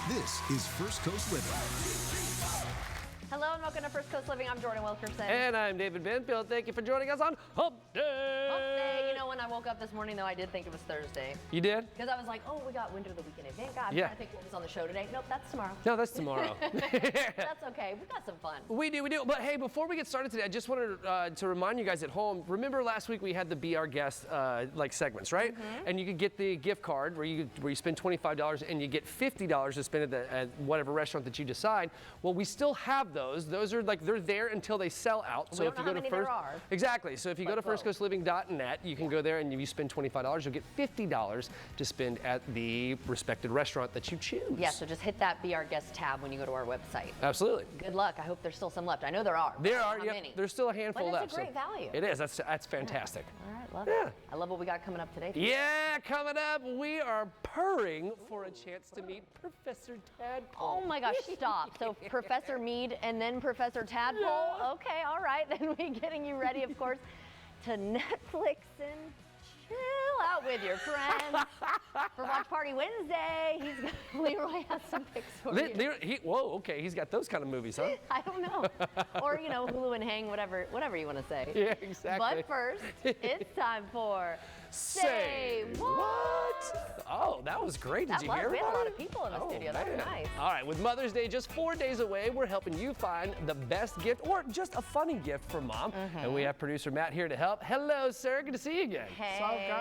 This is First Coast Living. Hello and welcome to First Coast Living. I'm Jordan Wilkerson. And I'm David Benfield. Thank you for joining us on Hump Day. Hump Day. You know, when I woke up this morning, though, I did think it was Thursday. You did? Because I was like, oh, we got Winter of the Weekend event. God, I'm Yeah. trying to think what was on the show today. Nope, that's tomorrow. No, that's tomorrow. That's okay. We got some fun. We do. But hey, before we get started today, I just wanted to remind you guys at home, remember last week we had the Be Our Guest like segments, right? And you could get the gift card where you spend $25 and you get $50 to spend at whatever restaurant that you decide. Well, we still have those. Those are like, they're there until they sell out. We don't know how many there are. Exactly. So if you go to firstcoastliving.net, you can go there, and if you spend $25, you'll get $50 to spend at the respected restaurant that you choose. Yeah, so just hit that Be Our Guest tab when you go to our website. Absolutely. Good luck. I hope there's still some left. I know there are. There are. How Yep. many? There's still a handful But left. it's a great value. It is. That's fantastic. All right, love Yeah. it. I love what we got coming up today. Yeah, coming up, we are purring for a chance to meet Professor Tadpole. Oh my gosh, stop. So Professor Mead and then Professor Tadpole? Yeah. Okay, all right. Then we're getting you ready, of course, to Netflix and chill out with your friends for Watch Party Wednesday. Leroy has some picks for you. Whoa, okay, he's got those kind of movies, huh? I don't know. Or, you know, Hulu and Hang, whatever you want to say. Yeah, exactly. But first, it's time for Say What? Oh, that was great. Did you hear We had a about lot it? of people in the studio. That was Man. nice. All right, with Mother's Day just 4 days away, we're helping you find the best gift or just a funny gift for mom. And we have producer Matt here to help. Hello, sir. Good to see you again. Hey.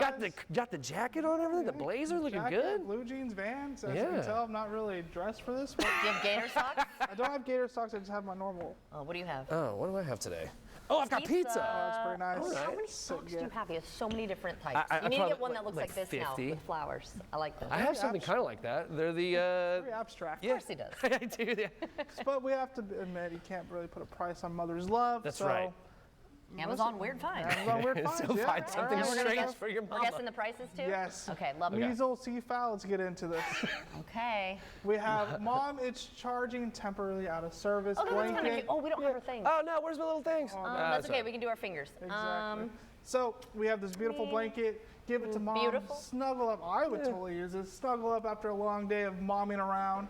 Got the jacket on, everything. The blazer looking Jacket, good. blue jeans, Vans. As you Yeah. can tell, I'm not really dressed for this. But Do you have gator socks? I don't have gator socks. I just have my normal. Oh, what do you have? Oh, what do I have today? Oh, I've got Pizza. pizza. Oh, it's pretty nice. All right. How many So socks do you good. have? You have so many different types. I You need to get probably- one that looks like this 50. now with flowers. I like those. I have something kind of like that. They're the. Very abstract. Of course he does. I do. Yeah. But we have to admit, you can't really put a price on mother's love. That's so right. Amazon Weird Finds. Amazon Weird Finds. So yeah. find something All right. strange for your We're mama. guessing the prices too? Yes. Okay, love it. Measles, CFAL, let's get into this. Okay. We have Mom, it's charging temporarily out of service. Oh, that's kind of blanket. cute. Oh, we don't have our things. Oh no, where's my little things? That's okay. We can do our fingers. Exactly. So we have this beautiful blanket. Give it to Mom. Beautiful. Snuggle up. I would totally use it. Snuggle up after a long day of momming around.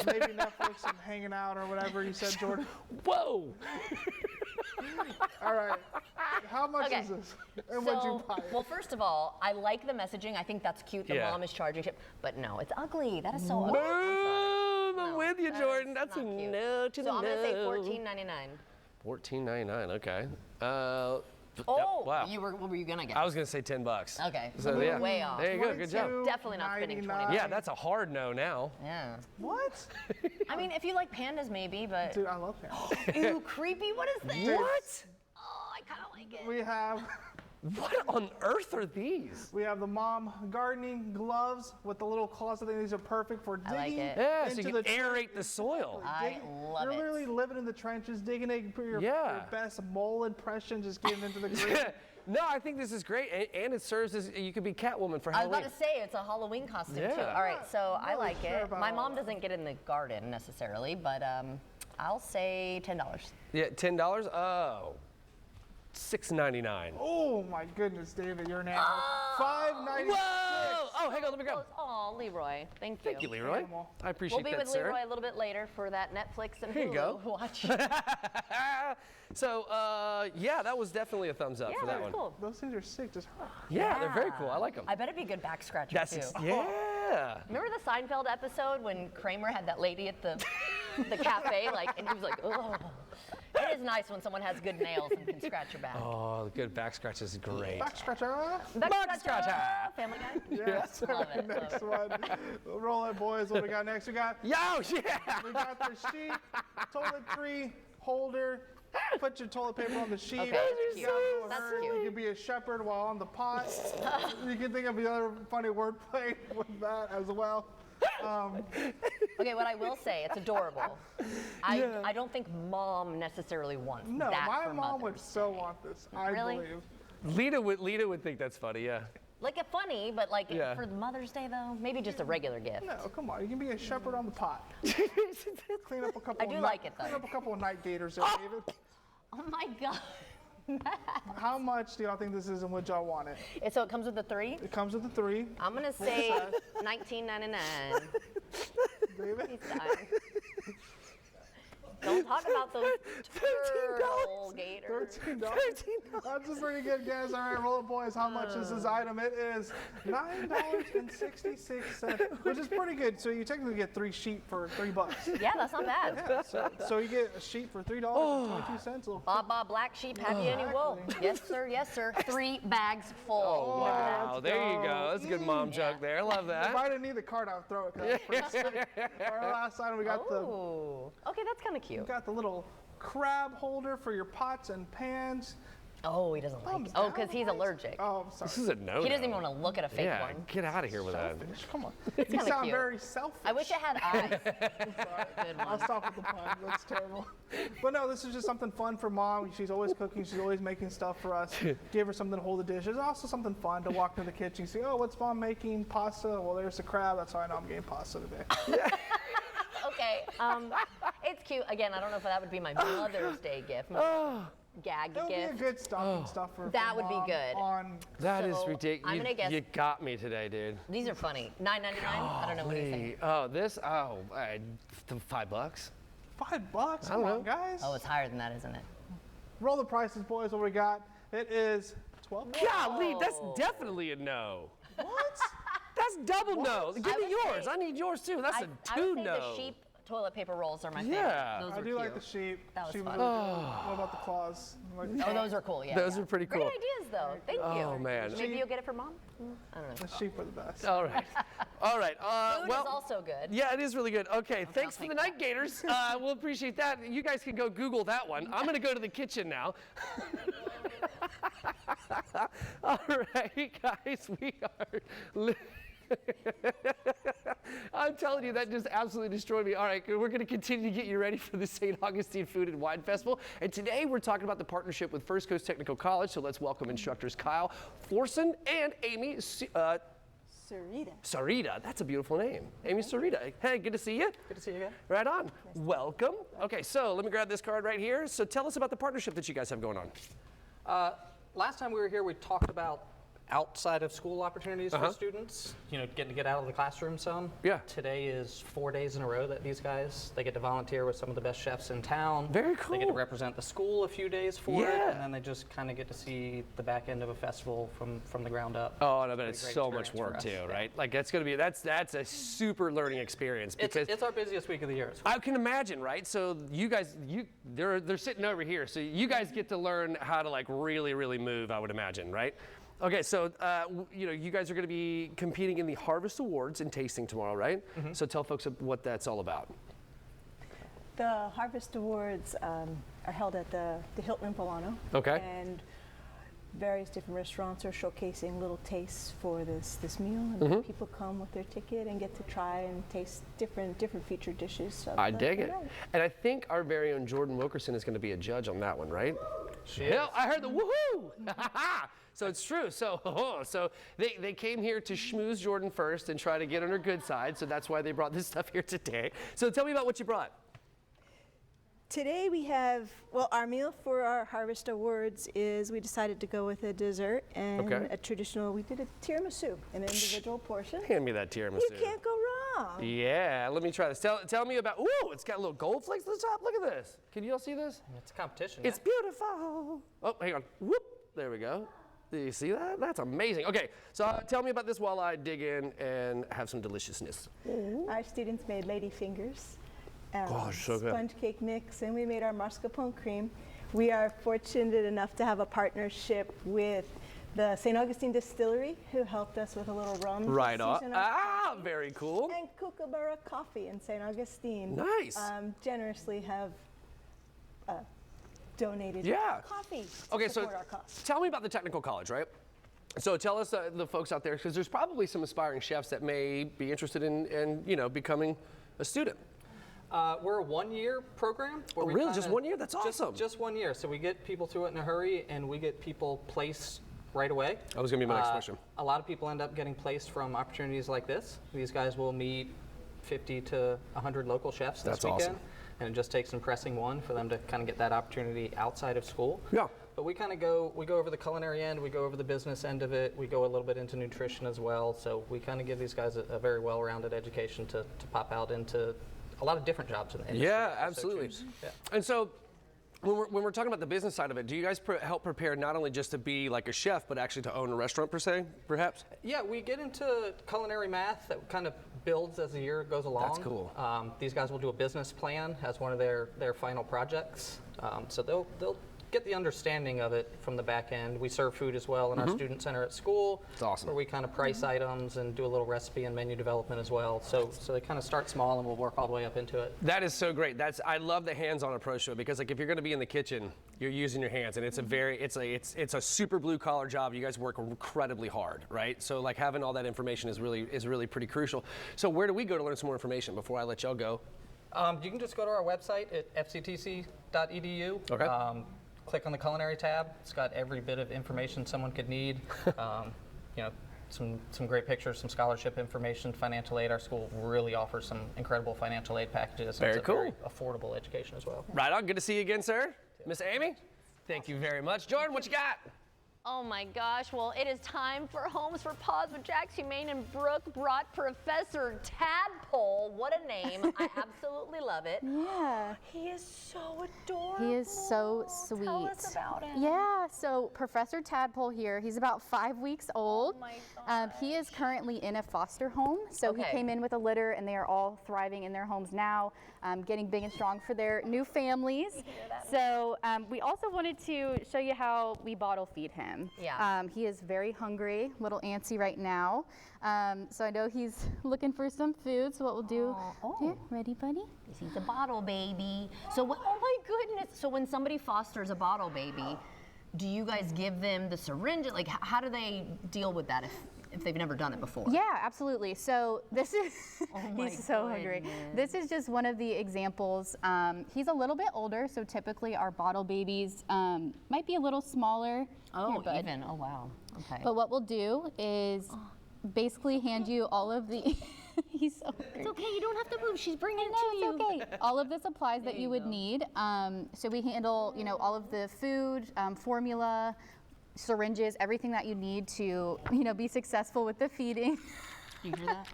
Maybe Netflix and hanging out or whatever you said, Jordan. Whoa! All right. How much Okay. is this? And what'd you buy it? Well, first of all, I like the messaging. I think that's cute. The Yeah. mom is charging ship, but no, it's ugly. That is so ugly. Boom! I'm No, with you, that Jordan. is That's a not cute. no to So the I'm no. gonna say $14.99. $14.99. Okay. Oh, wow. What were you gonna get? I was gonna say $10. Okay, So we're yeah. way off. There you go. Good job. Definitely not spending $20. Yeah, that's a hard no now. Yeah. What? I mean, if you like pandas, maybe, but Dude, I love that. ooh, creepy. What is this? What? Oh, I kind of like it. We have What on earth are these? the Mom gardening gloves with the little claws. I think these are perfect for I like digging. it. Yeah, so into you can the aerate the soil. I love You're it. literally living in the trenches, digging it, put your Yeah. best mole impression, just getting into the green. No, I think this is great, and it serves as you could be Catwoman for I was Halloween. about to say it's a Halloween costume too. Yeah. All right, so I really like sure it. about My all mom that. doesn't get in the garden necessarily, but I'll say $10. Yeah, $10. Oh, $6.99. Oh my goodness, David, you're an animal. $5.96. Whoa! Oh, hang on, let me grab. Oh, Leroy, thank you. Thank you, Leroy. Animal. I appreciate We'll be that, with sir. Leroy a little bit later for that Netflix and Here you Hulu go. watch. So, yeah, that was definitely a thumbs up Yeah, for that that one. was cool. Those things are sick. Just Yeah, they're very cool. I like them. I bet it'd be a good back scratcher That's too. yeah. Remember the Seinfeld episode when Kramer had that lady at the cafe, and he was like, "Oh." It is nice when someone has good nails and can scratch your back. Oh, the good back scratch is great. back scratcher. Back scratcher. Family Guy. Yes. Love it, Next one. Roll it, boys. What we got next? We got Yo, yeah. we got the sheet, toiletry holder. Put your toilet paper on the sheet. Okay, that's cute. Down That's her. cute. You can be a shepherd while on the pot. You can think of the other funny wordplay with that as well. Okay, what I will say, it's adorable. I don't think mom necessarily wants No, that my for mom would Mother's so Day. want this. I Really? believe. Lita would think that's funny, yeah. Like a funny, but Yeah. for Mother's Day though, maybe just a regular gift. No, come on. You can be a shepherd on the pot. Clean up a couple. I do of like it, though. Clean up a couple of night gators there, David. Oh my God. How much do y'all think this is, and would y'all want it? So it comes with the 3? It comes with the 3. I'm gonna say $19.99. David? He's dying. Don't talk about those turtle gators. $13. That's a pretty good guess. All right, roll it, boys. How much is this item? It is $9.66, which is pretty good. So you technically get 3 sheep for $3. Yeah, that's not bad. Yeah, so you get a sheep for $3.22. Baba Black Sheep, have you any wool? Yes, sir. Yes, sir. 3 bags full. Oh, wow. let's There you go. go. That's a good mom joke there. I love If that. I didn't need the card, I would throw it. 'Cause that's pretty sick. Our last item, we got Oh, okay, that's kind of cute. the little crab holder for your pots and pans. Oh, he doesn't like Thumbs it. Oh, down, because he's boys. allergic. Oh, I'm sorry. This is a no. He doesn't even want to look at a fake Yeah, one. get out of here with that. Selfish. Come on. It's You kinda sound cute. very selfish. I wish it had eyes. Good I'll one. stop with the pun. That's terrible. But no, this is just something fun for mom. She's always cooking. She's always making stuff for us. Give her something to hold the dishes. Also something fun to walk into the kitchen. See, oh, what's mom making? Pasta. Well, there's the crab. That's how I know I'm getting pasta today. Okay, it's cute. Again, I don't know if that would be my Mother's Day gift. My gag That would be a gift. good stocking stuffer. for That would be Mom good. On That is So, ridiculous. I'm gonna guess- You got me today, dude. These are funny. $9.99. I don't know what do you think. Oh, this? Oh, $5. $5. I Come don't on, know. guys. Oh, it's higher than that, isn't it? Roll the prices, boys. What we got? It is $12. Golly, that's definitely a no. What? That's double no. Give I me would yours. say- I need yours too. That's I a would 2 say no. the sheep toilet paper rolls are my favorite. Yeah. Those I are do cute. like the sheep. That was Sheep fun. really good. What about the claws? Oh, those are cool. Yeah. Those yeah. are pretty cool. Great ideas, though. Thank you. Oh, man. Maybe you'll get it for mom. I don't know. The sheep are the best. All right. All right. Food Well, is also good. yeah, it is really good. Okay, thanks for take the night gators. We'll appreciate that. You guys can go Google that one. I'm going to go to the kitchen now. All right, guys, we are. I'm telling you, that just absolutely destroyed me. All right, we're going to continue to get you ready for the St. Augustine Food and Wine Festival. And today we're talking about the partnership with First Coast Technical College. So let's welcome instructors Kyle Forson and Amy Sarita. That's a beautiful name. Amy Sarita. Hey, good to see you. Good to see you again. Right on. Welcome. Okay, so let me grab this card right here. So tell us about the partnership that you guys have going on. Last time we were here, we talked about outside of school opportunities for students, getting to get out of the classroom some. Yeah. Today is 4 days in a row that these guys, they get to volunteer with some of the best chefs in town. Very They get to cool. represent the school a few days for it, Yeah. and then they just kind of get to see the back end of a festival from the ground up. Oh, and I bet it's Great so much experience for work us. too, Yeah. right? Like that's a super learning experience It's, because it's our busiest week of the year. I can imagine, right? So you guys, they're sitting over here, so you guys get to learn how to like really, really move. I would imagine, right? Okay, so you guys are going to be competing in the Harvest Awards and tasting tomorrow, right? So tell folks what that's all about. The Harvest Awards are held at the Hilton in Polano. Okay. And various different restaurants are showcasing little tastes for this meal, and people come with their ticket and get to try and taste different featured dishes. Of I the dig it. night. And I think our very own Jordan Wilkerson is going to be a judge on that one, right? She Yeah, is. I heard the woohoo! So it's true. So they came here to schmooze Jordan first and try to get on her good side. So that's why they brought this stuff here today. So tell me about what you brought. Today we have, our meal for our Harvest Awards is we decided to go with a dessert and Okay. a traditional, we did a tiramisu, an individual portion. Hand me that tiramisu. You can't go wrong. Yeah, let me try this. Tell me about. Ooh, it's got little gold flakes on the top. Look at this. Can you all see this? It's a competition. It's beautiful. Oh, hang on. Whoop. There we go. Do you see that? That's amazing. Okay, so tell me about this while I dig in and have some deliciousness. Our students made lady fingers, Oh, so good. sponge cake mix, and we made our mascarpone cream. We are fortunate enough to have a partnership with the St. Augustine Distillery, who helped us with a little rum. to Right on. season our Ah, coffee. very cool. And Kookaburra Coffee in St. Augustine. Nice. Generously have donated Yeah. coffee to Okay, so support our cause. tell me about the technical college, right? So tell us the folks out there, because there's probably some aspiring chefs that may be interested in becoming a student. We're a one-year program. Where we really? Just kinda- 1 year? That's awesome. Just 1 year. So we get people through it in a hurry, and we get people placed right away. That was gonna be my next question. A lot of people end up getting placed from opportunities like this. These guys will meet 50 to 100 local chefs this That's weekend. awesome. And it just takes an impressing one for them to kind of get that opportunity outside of school. Yeah. But we kind of we go over the culinary end, we go over the business end of it, we go a little bit into nutrition as well. So we kind of give these guys a very well-rounded education to pop out into a lot of different jobs in the industry. Yeah, if they so absolutely. choose. Yeah. And so when we're talking about the business side of it, do you guys help prepare not only just to be like a chef, but actually to own a restaurant per se, perhaps? Yeah, we get into culinary math that kind of builds as the year goes along. That's cool. These guys will do a business plan as one of their final projects. So they'll get the understanding of it from the back end. We serve food as well in our student center at school. That's awesome. Where we kind of price items and do a little recipe and menu development as well. So they kind of start small and we'll work all the way up into it. That is so great. I love the hands-on approach to it, because like if you're going to be in the kitchen, you're using your hands, and it's a super blue collar job. You guys work incredibly hard, right? So like having all that information is really pretty crucial. So where do we go to learn some more information before I let y'all go? You can just go to our website at fctc.edu. Okay. Click on the culinary tab. It's got every bit of information someone could need. Some great pictures, some scholarship information, financial aid. Our school really offers some incredible financial aid packages. Very it's a cool. Very affordable education as well. Right on. Good to see you again, sir. Miss Amy, thank you very much. Jordan, what you got? Oh my gosh, well, it is time for Homes for Paws with Jax Humane, and Brooke brought Professor Tadpole. What a name. I absolutely love it. Yeah. He is so adorable. He is so sweet. Tell us about him. Yeah, so Professor Tadpole here, he's about 5 weeks old. Oh my gosh. He is currently in a foster home. So he Okay. came in with a litter, and they are all thriving in their homes now, getting big and strong for their new families. So we also wanted to show you how we bottle feed him. Yeah. He is very hungry, little antsy right now. So I know he's looking for some food. So what we'll do, here, ready, buddy? He's a bottle baby. So, oh my goodness. So when somebody fosters a bottle baby, do you guys give them the syringe? Like, how do they deal with that if they've never done it before? Yeah, absolutely. So this is, my he's so hungry. This is just one of the examples. He's a little bit older, so typically our bottle babies might be a little smaller. Oh, Here, bud. even. Oh, wow. Okay. But what we'll do is basically hand you all of the, he's so hungry. It's okay. You don't have to move. She's bringing it No, to you. it's okay. All of the supplies that you would need. So we handle, all of the food, formula, syringes, everything that you need to, be successful with the feeding. Do you hear that?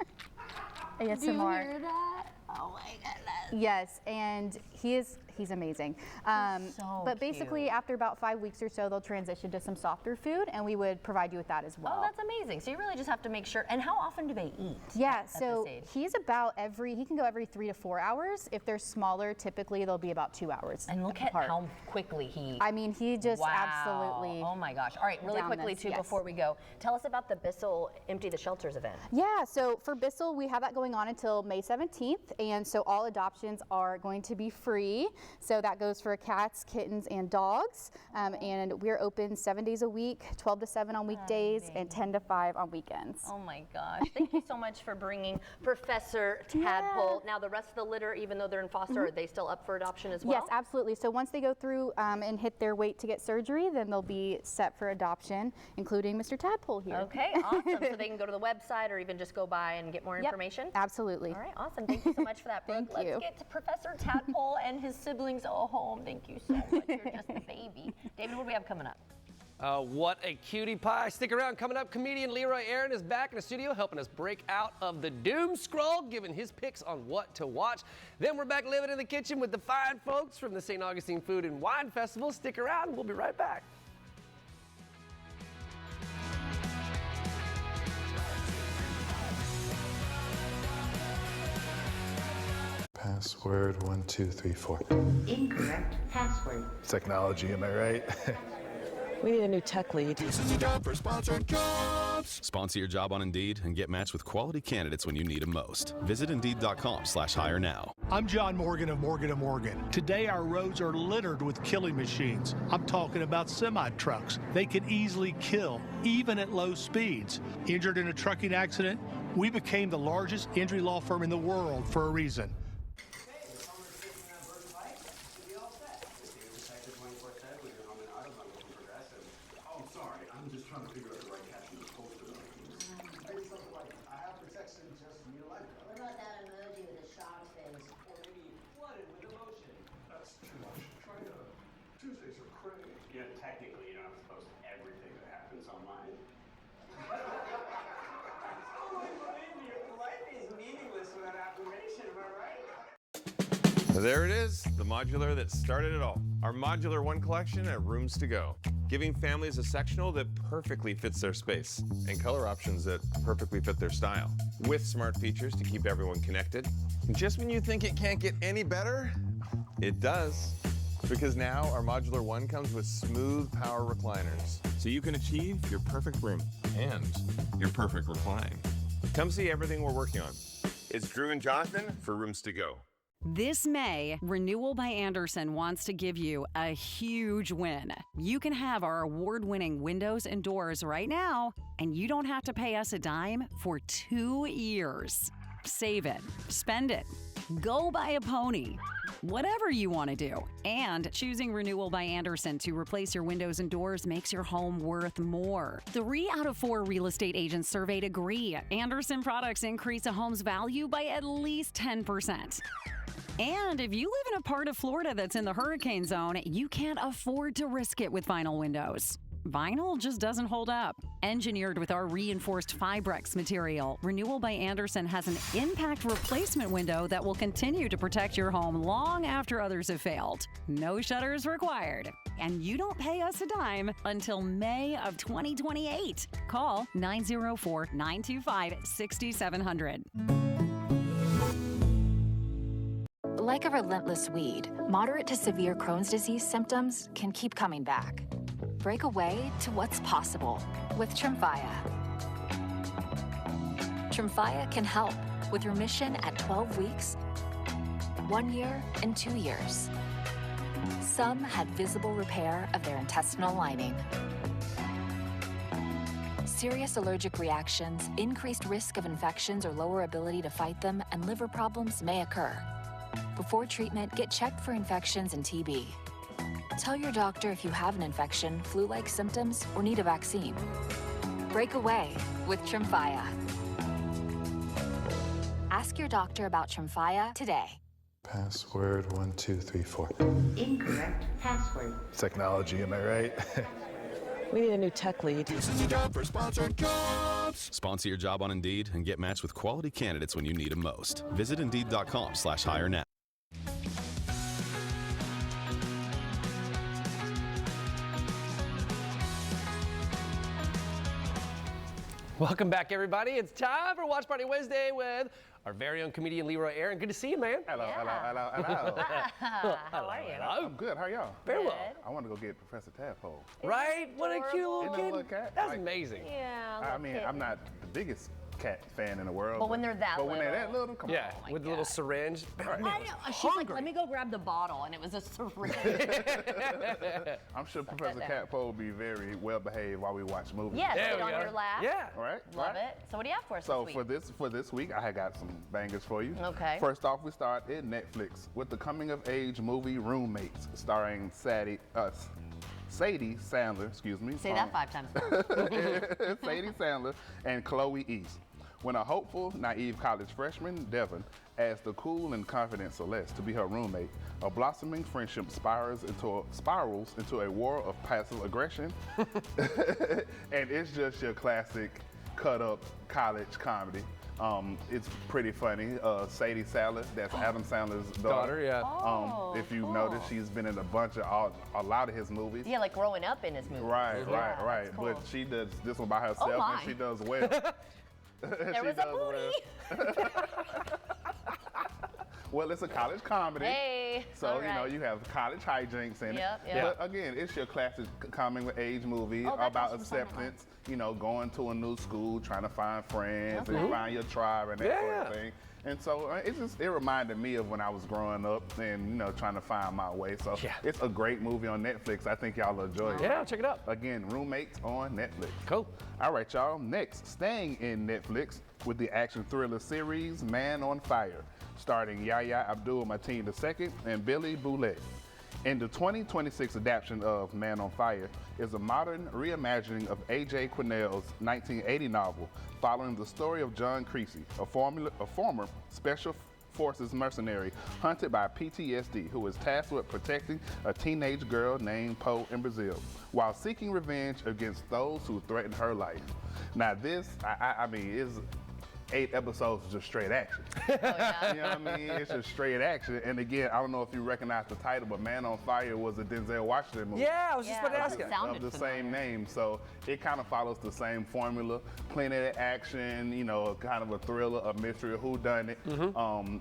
ASMR. Do you hear that? Oh my goodness. Yes, and he's amazing. so but basically, cute. after about 5 weeks or so, they'll transition to some softer food, and we would provide you with that as well. Oh, that's amazing. So you really just have to make sure. And how often do they eat? Yeah, at so this age? he can go every 3 to 4 hours. If they're smaller, typically they'll be about 2 hours. And look at apart. how quickly he. I mean, he just wow. absolutely. Oh my gosh. All right, really down quickly this, too, yes. before we go, tell us about the Bissell Empty the Shelters event. Yeah, so for Bissell, we have that going on until May 17th, and so all adoptions are going to be free. So that goes for cats, kittens, and dogs. And we're open 7 days a week, 12 to 7 on weekdays, and 10 to 5 on weekends. Oh my gosh. Thank you so much for bringing Professor Tadpole. Now the rest of the litter, even though they're in foster, are they still up for adoption as well? Yes, absolutely. So once they go through and hit their weight to get surgery, then they'll be set for adoption, including Mr. Tadpole here. Okay, awesome. So they can go to the website or even just go by and get more Yep, information? absolutely. All right, awesome. Thank you so much for that, Brooke. Thank you. Let's get to Professor Tadpole and his siblings all home. Thank you so much. You're just a baby. David, what do we have coming up? What a cutie pie. Stick around. Coming up, comedian Leroy Aaron is back in the studio helping us break out of the doom scroll, giving his picks on what to watch. Then we're back living in the kitchen with the fine folks from the St. Augustine Food and Wine Festival. Stick around. We'll be right back. Password 1, 2, 3, 4. Incorrect password. Technology, am I right? We need a new tech lead. Sponsor your job on Indeed and get matched with quality candidates when you need them most. Visit Indeed.com/hire now. I'm John Morgan of Morgan & Morgan. Today our roads are littered with killing machines. I'm talking about semi-trucks. They can easily kill, even at low speeds. Injured in a trucking accident? We became the largest injury law firm in the world for a reason. You know, technically, you're not supposed to everything that happens online. Oh, believe me, life is meaningless without affirmation, am I right? There it is, the modular that started it all. Our Modular One collection at Rooms to Go, giving families a sectional that perfectly fits their space and color options that perfectly fit their style, with smart features to keep everyone connected. And just when you think it can't get any better, it does. Because now our Modular One comes with smooth power recliners, so you can achieve your perfect room and your perfect recline. Come see everything we're working on. It's Drew and Jonathan for Rooms to Go. This May, Renewal by Andersen wants to give you a huge win. You can have our award-winning windows and doors right now, and you don't have to pay us a dime for 2 years. Save it, spend it, go buy a pony, whatever you want to do. And choosing Renewal by Andersen to replace your windows and doors makes your home worth more. 3 out of 4 real estate agents surveyed agree Andersen products increase a home's value by at least 10%. And if you live in a part of Florida that's in the hurricane zone, you can't afford to risk it with vinyl windows. Vinyl just doesn't hold up. Engineered with our reinforced Fibrex material, Renewal by Andersen has an impact replacement window that will continue to protect your home long after others have failed. No shutters required. And you don't pay us a dime until May of 2028. Call 904-925-6700. Like a relentless weed, moderate to severe Crohn's disease symptoms can keep coming back. Break away to what's possible with Tremfya. Tremfya can help with remission at 12 weeks, 1 year, and 2 years. Some had visible repair of their intestinal lining. Serious allergic reactions, increased risk of infections or lower ability to fight them, and liver problems may occur. Before treatment, get checked for infections and TB. Tell your doctor if you have an infection, flu-like symptoms, or need a vaccine. Break away with Tremfya. Ask your doctor about Tremfya today. Password 1234. Incorrect password. Technology, am I right? We need a new tech lead. This is your job for Sponsored Jobs. Sponsor your job on Indeed and get matched with quality candidates when you need them most. Visit Indeed.com/hire now. Welcome back, everybody. It's time for Watch Party Wednesday with our very own comedian Leroy Aaron. Good to see you, man. Hello. How are you? I'm good. How are y'all? Very well. I want to go get Professor Tadpole. Right? What a cute little Isn't that kid. little cat? That's Like, amazing. Yeah. I mean, I'm not the biggest cat fan in the world. But when they're that when they're that little. little, come Yeah, on. with the little syringe. I know. She's like, let me go grab the bottle, and it was a syringe. I'm sure Professor Tadpole will be very well behaved while we watch movies. Yes, sit on your lap. Yeah. All right. Love it. So what do you have for us So this week? for this week, I got some bangers for you. Okay. First off, we start at Netflix with the coming-of-age movie Roommates, starring Sadie Sandler. Excuse me. Say that 5 times. Sadie Sandler and Chloe East. When a hopeful, naive college freshman, Devon, asks the cool and confident Celeste to be her roommate, a blossoming friendship spirals into a war of passive aggression. And it's just your classic cut-up college comedy. It's pretty funny. Sadie Sandler, that's Adam Sandler's daughter. Yeah. If you notice, she's been in a lot of his movies. Yeah, like growing up in his movies. Right. That's cool. But she does this one by herself, Oh, my. and she does well. There was a booty. Well, it's a college comedy. Hey. So, all right. you have college hijinks in Yep, it. yep. But again, it's your classic coming-of-age movie Oh, that about doesn't sound acceptance, going to a new school, trying to find friends and find your tribe and that sort of thing. And so it reminded me of when I was growing up and, trying to find my way. So it's a great movie on Netflix. I think y'all will enjoy it. Yeah, check it out. Again, Roommates on Netflix. Cool. All right, y'all. Next, staying in Netflix with the action thriller series Man on Fire, starring Yahya Abdul-Mateen II and Billy Boulett. In the 2026 adaptation of Man on Fire is a modern reimagining of A.J. Quinnell's 1980 novel, following the story of John Creasy, a former special Forces mercenary hunted by PTSD who is tasked with protecting a teenage girl named Poe in Brazil while seeking revenge against those who threatened her life. Now this, I mean, is 8 episodes of just straight action. You know what I mean? It's just straight action. And again, I don't know if you recognize the title, but Man on Fire was a Denzel Washington movie. Yeah, I was just about to ask you. Of the same name. So it kind of follows the same formula. Plenty of action, you know, kind of a thriller, a mystery, a whodunit.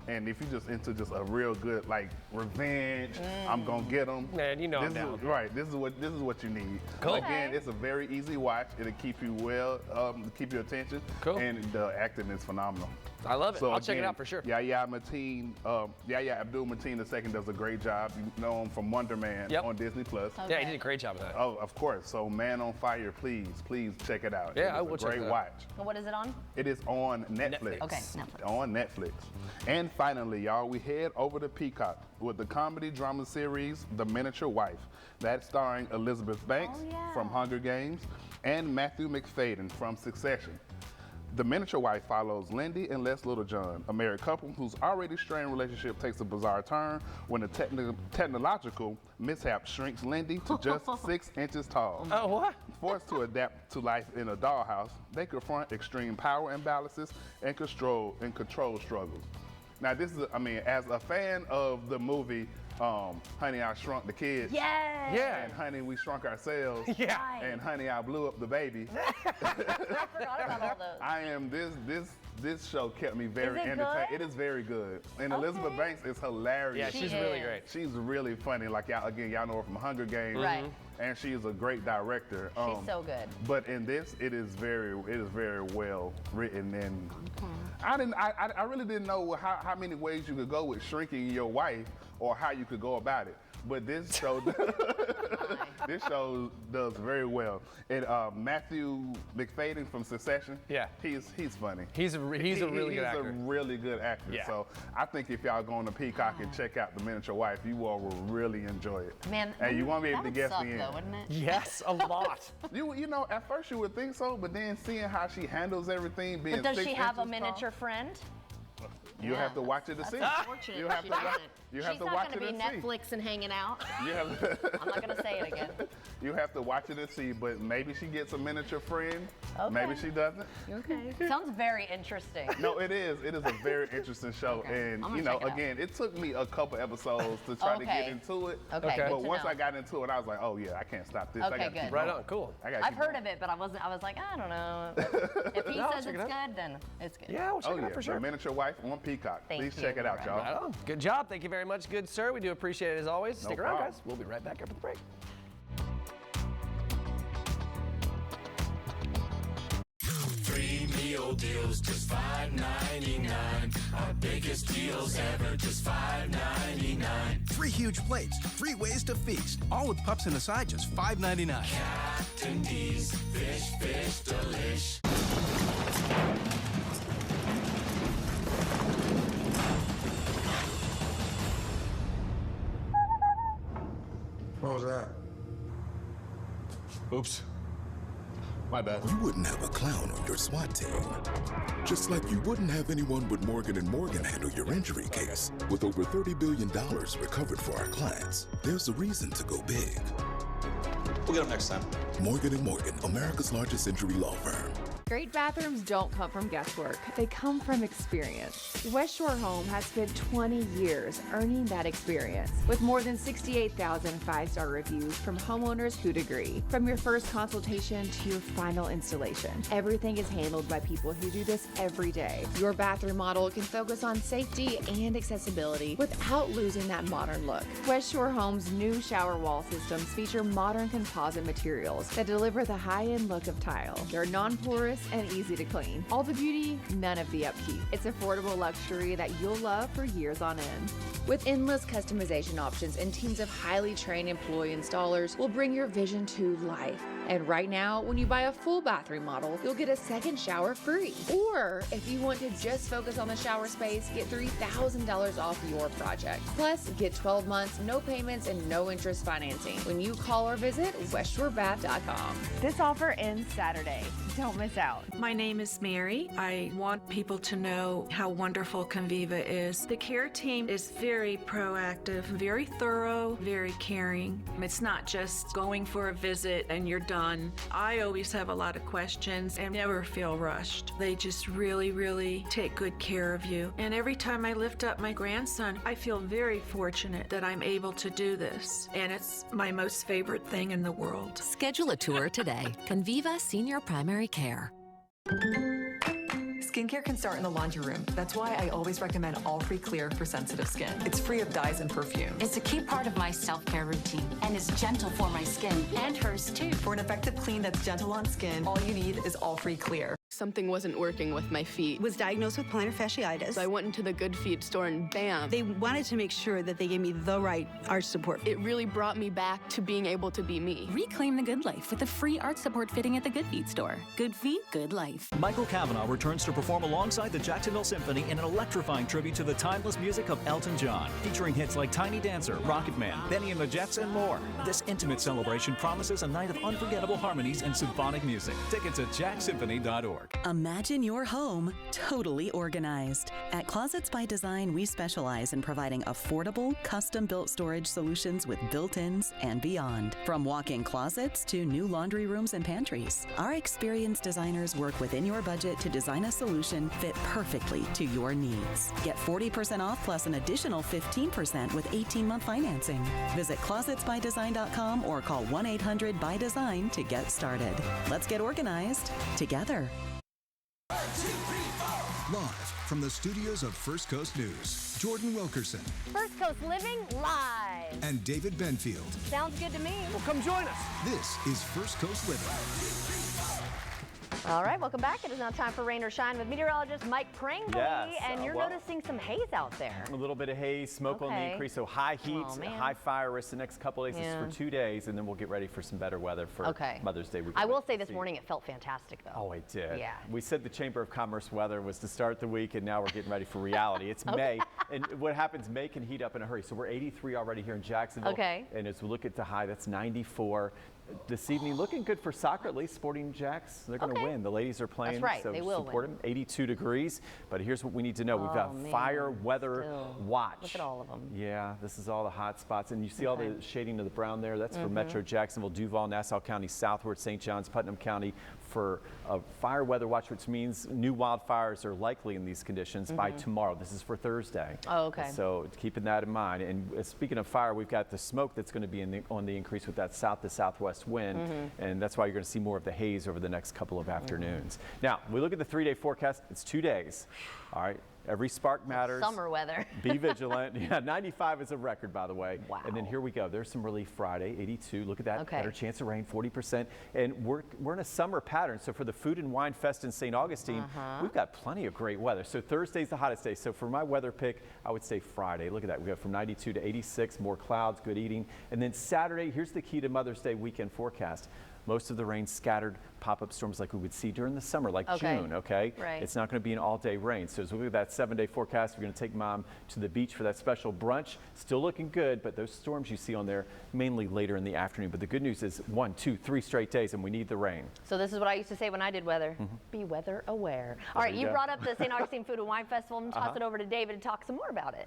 And if you're just into just a real good, like, revenge, I'm going to get them. Man, you know I'm down. Right. This is what you need. Cool. Again, it's a very easy watch. It'll keep you keep your attention. Cool. And the acting is phenomenal. I love it. So I'll check it out for sure. Yahya Abdul Mateen II does a great job. You know him from Wonder Man on Disney Plus. Yeah, he did a great job of that. Oh, of course. So Man on Fire, please check it out. Yeah, I will check it out. Great watch. What is it on? It is on Netflix. Okay, Netflix. On Netflix. And finally, y'all, we head over to Peacock with the comedy drama series The Miniature Wife. That's starring Elizabeth Banks from Hunger Games and Matthew McFadden from Succession. The Miniature Wife follows Lindy and Les Littlejohn, a married couple whose already strained relationship takes a bizarre turn when a technological mishap shrinks Lindy to just 6 inches tall. Oh, what? Forced to adapt to life in a dollhouse, they confront extreme power imbalances and control struggles. Now, this is, I mean, as a fan of the movie Honey, I Shrunk the Kids. Yes. Yeah. And Honey, We Shrunk Ourselves. Yeah. And Honey, I Blew Up the Baby. I forgot about all those. This show kept me very entertained. It is very good. And Elizabeth Banks is hilarious. Yeah, she's really great. She's really funny. Like y'all know her from Hunger Games. Right. And she is a great director. She's so good. But in this, it is very well written, and I really didn't know how many ways you could go with shrinking your wife or how you could go about it. But this show, this show does very well. And Matthew McFadden from Succession, he's funny. He's a really good actor. He's a really good actor. Yeah. So I think if y'all go on to Peacock and check out The Miniature Wife, you all will really enjoy it. Man, and you won't be able to guess the end. Though, wouldn't it? Yes, a lot. You know, at first you would think so, but then seeing how she handles everything, being But does 6 she have a inches miniature friend? You have to watch it to see. Unfortunate. You have to watch. You have She's to not watch going it to be and see. Netflix and hanging out. You have I'm not going to say it again. You have to watch it and see, but maybe she gets a miniature friend. Okay. Maybe she doesn't. Okay. Sounds very interesting. No, it is. It is a very interesting show, and I'm gonna you know, check it out. again, it took me a couple episodes to try to get into it. Okay, good But to once know. I got into it, I was like, oh yeah, I can't stop this. I Okay, gotta good. keep Right going. on, cool. I've heard of it, but I was like, I don't know. If he No, I'll says check it's it out. good, then it's good. Yeah, we'll check Oh it yeah, out for sure. The Miniature Wife on Peacock. Thank Please you. check it out, y'all. Right on. Good job. Thank you very much, good sir. We do appreciate it as always. No Stick around, problem. guys. We'll be right back after the break. Three meal deals, just $5.99. Our biggest deals ever, just $5.99. 3 huge plates, 3 ways to feast, all with pups and a side, just $5.99. Captain D's, fish, delish. What was that? Oops. My bad. You wouldn't have a clown on your SWAT team. Just like you wouldn't have anyone but Morgan & Morgan handle your injury case. With over $30 billion recovered for our clients, there's a reason to go big. We'll get them next time. Morgan & Morgan, America's largest injury law firm. Great bathrooms don't come from guesswork. They come from experience. West Shore Home has spent 20 years earning that experience with more than 68,000 five-star reviews from homeowners who'd agree. From your first consultation to your final installation, everything is handled by people who do this every day. Your bathroom model can focus on safety and accessibility without losing that modern look. West Shore Home's new shower wall systems feature modern composite materials that deliver the high-end look of tile. They're non-porous and easy to clean. All the beauty, none of the upkeep. It's affordable luxury that you'll love for years on end. With endless customization options and teams of highly trained employee installers will bring your vision to life. And right now, when you buy a full bathroom model, you'll get a second shower free. Or if you want to just focus on the shower space, get $3,000 off your project. Plus, get 12 months, no payments, and no interest financing when you call or visit westshorebath.com. This offer ends Saturday. Don't miss out. out. My name is Mary. I want people to know how wonderful Conviva is. The care team is very proactive, very thorough, very caring. It's not just going for a visit and you're done. I always have a lot of questions and never feel rushed. They just really, really take good care of you. And every time I lift up my grandson, I feel very fortunate that I'm able to do this. And it's my most favorite thing in the world. Schedule a tour today. Conviva Senior Primary Care. Skincare can start in the laundry room. That's why I always recommend All Free Clear for sensitive skin. It's free of dyes and perfumes. It's a key part of my self-care routine and is gentle for my skin and hers too. For an effective clean that's gentle on skin, all you need is All Free Clear. Something wasn't working with my feet. Was diagnosed with plantar fasciitis. So I went into the Good Feet store and bam. They wanted to make sure that they gave me the right arch support. It really brought me back to being able to be me. Reclaim the good life with a free arch support fitting at the Good Feet store. Good feet, good life. Michael Cavanaugh returns to perform alongside the Jacksonville Symphony in an electrifying tribute to the timeless music of Elton John, featuring hits like Tiny Dancer, Rocket Man, Benny and the Jets, and more. This intimate celebration promises a night of unforgettable harmonies and symphonic music. Tickets at jacksymphony.org. Imagine your home totally organized. At Closets by Design, we specialize in providing affordable, custom-built storage solutions with built-ins and beyond. From walk-in closets to new laundry rooms and pantries, our experienced designers work within your budget to design a solution fit perfectly to your needs. Get 40% off plus an additional 15% with 18-month financing. Visit closetsbydesign.com or call 1-800-BY-DESIGN to get started. Let's get organized together. Live from the studios of First Coast News, Jordan Wilkerson First Coast Living live. and David Benfield. Sounds good to me. Well, come join us. This is First Coast Living. All right, welcome back. It is now time for Rain or Shine with meteorologist Mike Pringley. Yes, and you're well, noticing some haze out there. A little bit of haze, smoke on the Okay. increase, so high heat, Oh, man. high fire risk the next couple of days. Yeah. This is for 2 days, and then we'll get ready for some better weather for Okay. Mother's Day weekend. I will say this morning it felt fantastic, though. Oh, it did. Yeah. We said the Chamber of Commerce weather was to start the week, and now we're getting ready for reality. It's May, and what happens, May can heat up in a hurry. So we're 83 already here in Jacksonville. Okay. And as we look at the high, that's 94. This evening, looking good for soccer, at least Sporting Jacks. They're going to win. The ladies are playing, right. so They will support them. 82 degrees. But here's what we need to know. We've Oh, got man. fire weather Still. watch. Look at all of them. Yeah, this is all the hot spots. And you see all the shading of the brown there? That's for Mhm. Metro Jacksonville, Duval, Nassau County, southward, St. Johns, Putnam County for a fire weather watch, which means new wildfires are likely in these conditions by Mhm. tomorrow. This is for Thursday. Oh, okay. So keeping that in mind. And speaking of fire, we've got the smoke that's going to be on the increase with that south to southwest wind. Mhm. And that's why you're going to see more of the haze over the next couple of afternoons. Now, we look at the 3-day forecast. It's 2 days. All right. Every spark matters. Summer weather. Be vigilant. Yeah, 95 is a record, by the way. Wow. And then here we go. There's some relief Friday, 82. Look at that. Okay. Better chance of rain, 40%. And we're in a summer pattern. So for the Food and Wine Fest in St. Augustine, we've got plenty of great weather. So Thursday's the hottest day. So for my weather pick, I would say Friday. Look at that. We go from 92 to 86, more clouds, good eating. And then Saturday, here's the key to Mother's Day weekend forecast. Most of the rain scattered pop-up storms like we would see during the summer, like Okay. June, okay? Right. It's not going to be an all-day rain. So as we look at that 7-day forecast, we're going to take Mom to the beach for that special brunch. Still looking good, but those storms you see on there, mainly later in the afternoon. But the good news is 1, 2, 3 straight days, and we need the rain. So this is what I used to say when I did weather. Be weather aware. All right, you you go. brought up the St. Augustine Food and Wine Festival. I'm going to toss Uh-huh. it over to David to talk some more about it.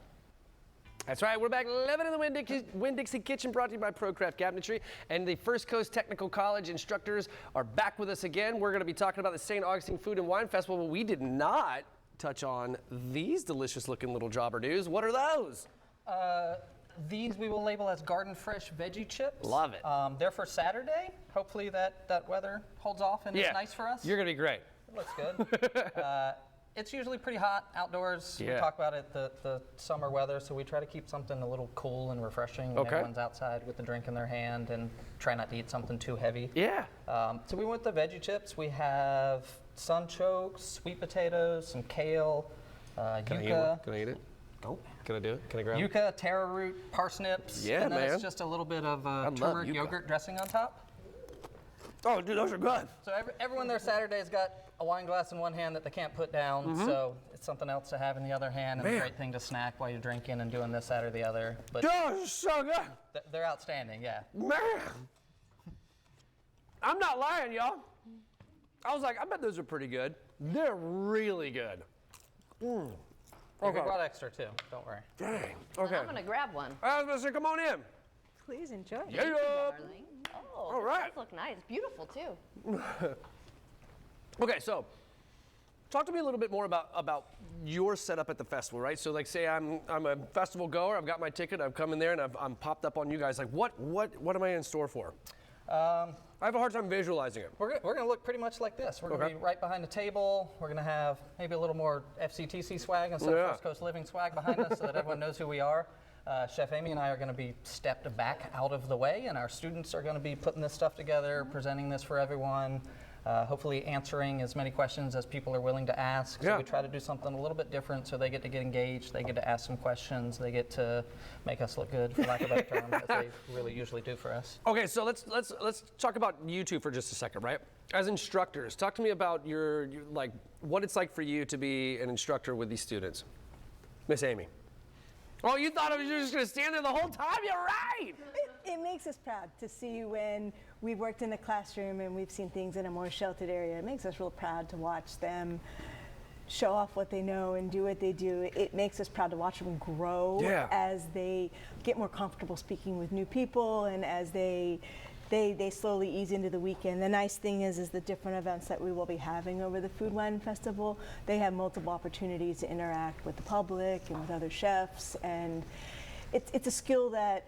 That's right, we're back living in the Winn-Dixie Kitchen, brought to you by ProCraft Cabinetry. And the First Coast Technical College instructors are back with us again. We're going to be talking about the St. Augustine Food and Wine Festival, but we did not touch on these delicious looking little jobber dudes. What are those? These we will label as garden fresh veggie chips. Love it. They're for Saturday. Hopefully that weather holds off and Yeah. is nice for us. You're going to be great. It looks good. It's usually pretty hot outdoors. Yeah. We talk about it, the summer weather, so we try to keep something a little cool and refreshing when Okay. everyone's outside with the drink in their hand and try not to eat something too heavy. Yeah. So we went with the veggie chips. We have sunchokes, sweet potatoes, some kale, Can I eat yucca. one? Can I eat it? Go. Can I do it? Can I grab it? Yucca, taro root, parsnips, Yeah, and then man. it's just a little bit of love turmeric yucca. yogurt dressing on top. Oh, dude, those are good. So everyone there Saturday's got a wine glass in one hand that they can't put down, Mhm. so it's something else to have in the other hand, and Man. a great thing to snack while you're drinking and doing this, that, or the other. But Those are so good. they're outstanding, yeah. Man. I'm not lying, y'all. I was like, I bet those are pretty good. They're really good. We brought extra too, don't worry. Dang. Okay. I'm gonna grab one. Mister, come on in. Please enjoy. Yeah. Darling. Oh, all right. Those look nice. Beautiful too. Okay, so talk to me a little bit more about your setup at the festival, right? So, like, say I'm a festival goer. I've got my ticket. I've come in there and I'm popped up on you guys. Like, what am I in store for? I have a hard time visualizing it. We're going to look pretty much like this. We're going to be right behind the table. We're going to have maybe a little more FCTC swag instead of First Coast Living swag behind us so that everyone knows who we are. Chef Amy and I are going to be stepped back out of the way, and our students are going to be putting this stuff together, presenting this for everyone, hopefully answering as many questions as people are willing to ask. So we try to do something a little bit different so they get to get engaged, they get to ask some questions, they get to make us look good, for lack of a better term, as they really usually do for us. Okay, so let's talk about you two for just a second, right? As instructors, talk to me about your like what it's like for you to be an instructor with these students. Miss Amy. Oh, you thought you were just going to stand there the whole time? You're right. It makes us proud to see when we worked in the classroom and we've seen things in a more sheltered area. It makes us real proud to watch them show off what they know and do what they do. It makes us proud to watch them grow as they get more comfortable speaking with new people and as they slowly ease into the weekend. The nice thing is the different events that we will be having over the Food Wine Festival, they have multiple opportunities to interact with the public and with other chefs, and it's a skill that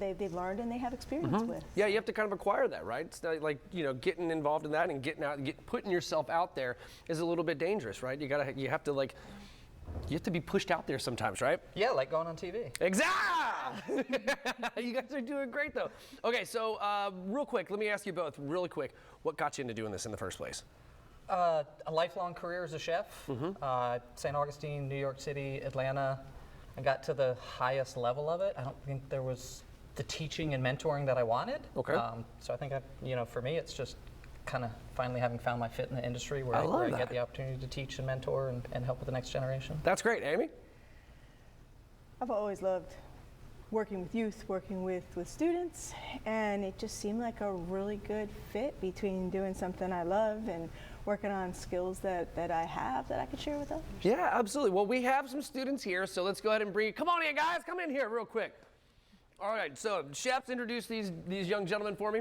they've learned and they have experience with. Yeah, you have to kind of acquire that, right? It's not like getting involved in that and getting out, putting yourself out there is a little bit dangerous, right? You have to be pushed out there sometimes, right? Yeah, like going on TV. Exactly! You guys are doing great, though. Okay, so real quick, let me ask you both, really quick, what got you into doing this in the first place? A lifelong career as a chef. St. Augustine, New York City, Atlanta. I got to the highest level of it. I don't think there was the teaching and mentoring that I wanted. Okay. So I think, for me, it's just kind of finally having found my fit in the industry where I get the opportunity to teach and mentor and help with the next generation. That's great. Amy? I've always loved working with youth, working with students, and it just seemed like a really good fit between doing something I love and working on skills that I have that I could share with others. Yeah, absolutely. Well, we have some students here, so let's go ahead and bring, come on in, guys, come in here real quick. All right, so chefs, introduce these young gentlemen for me.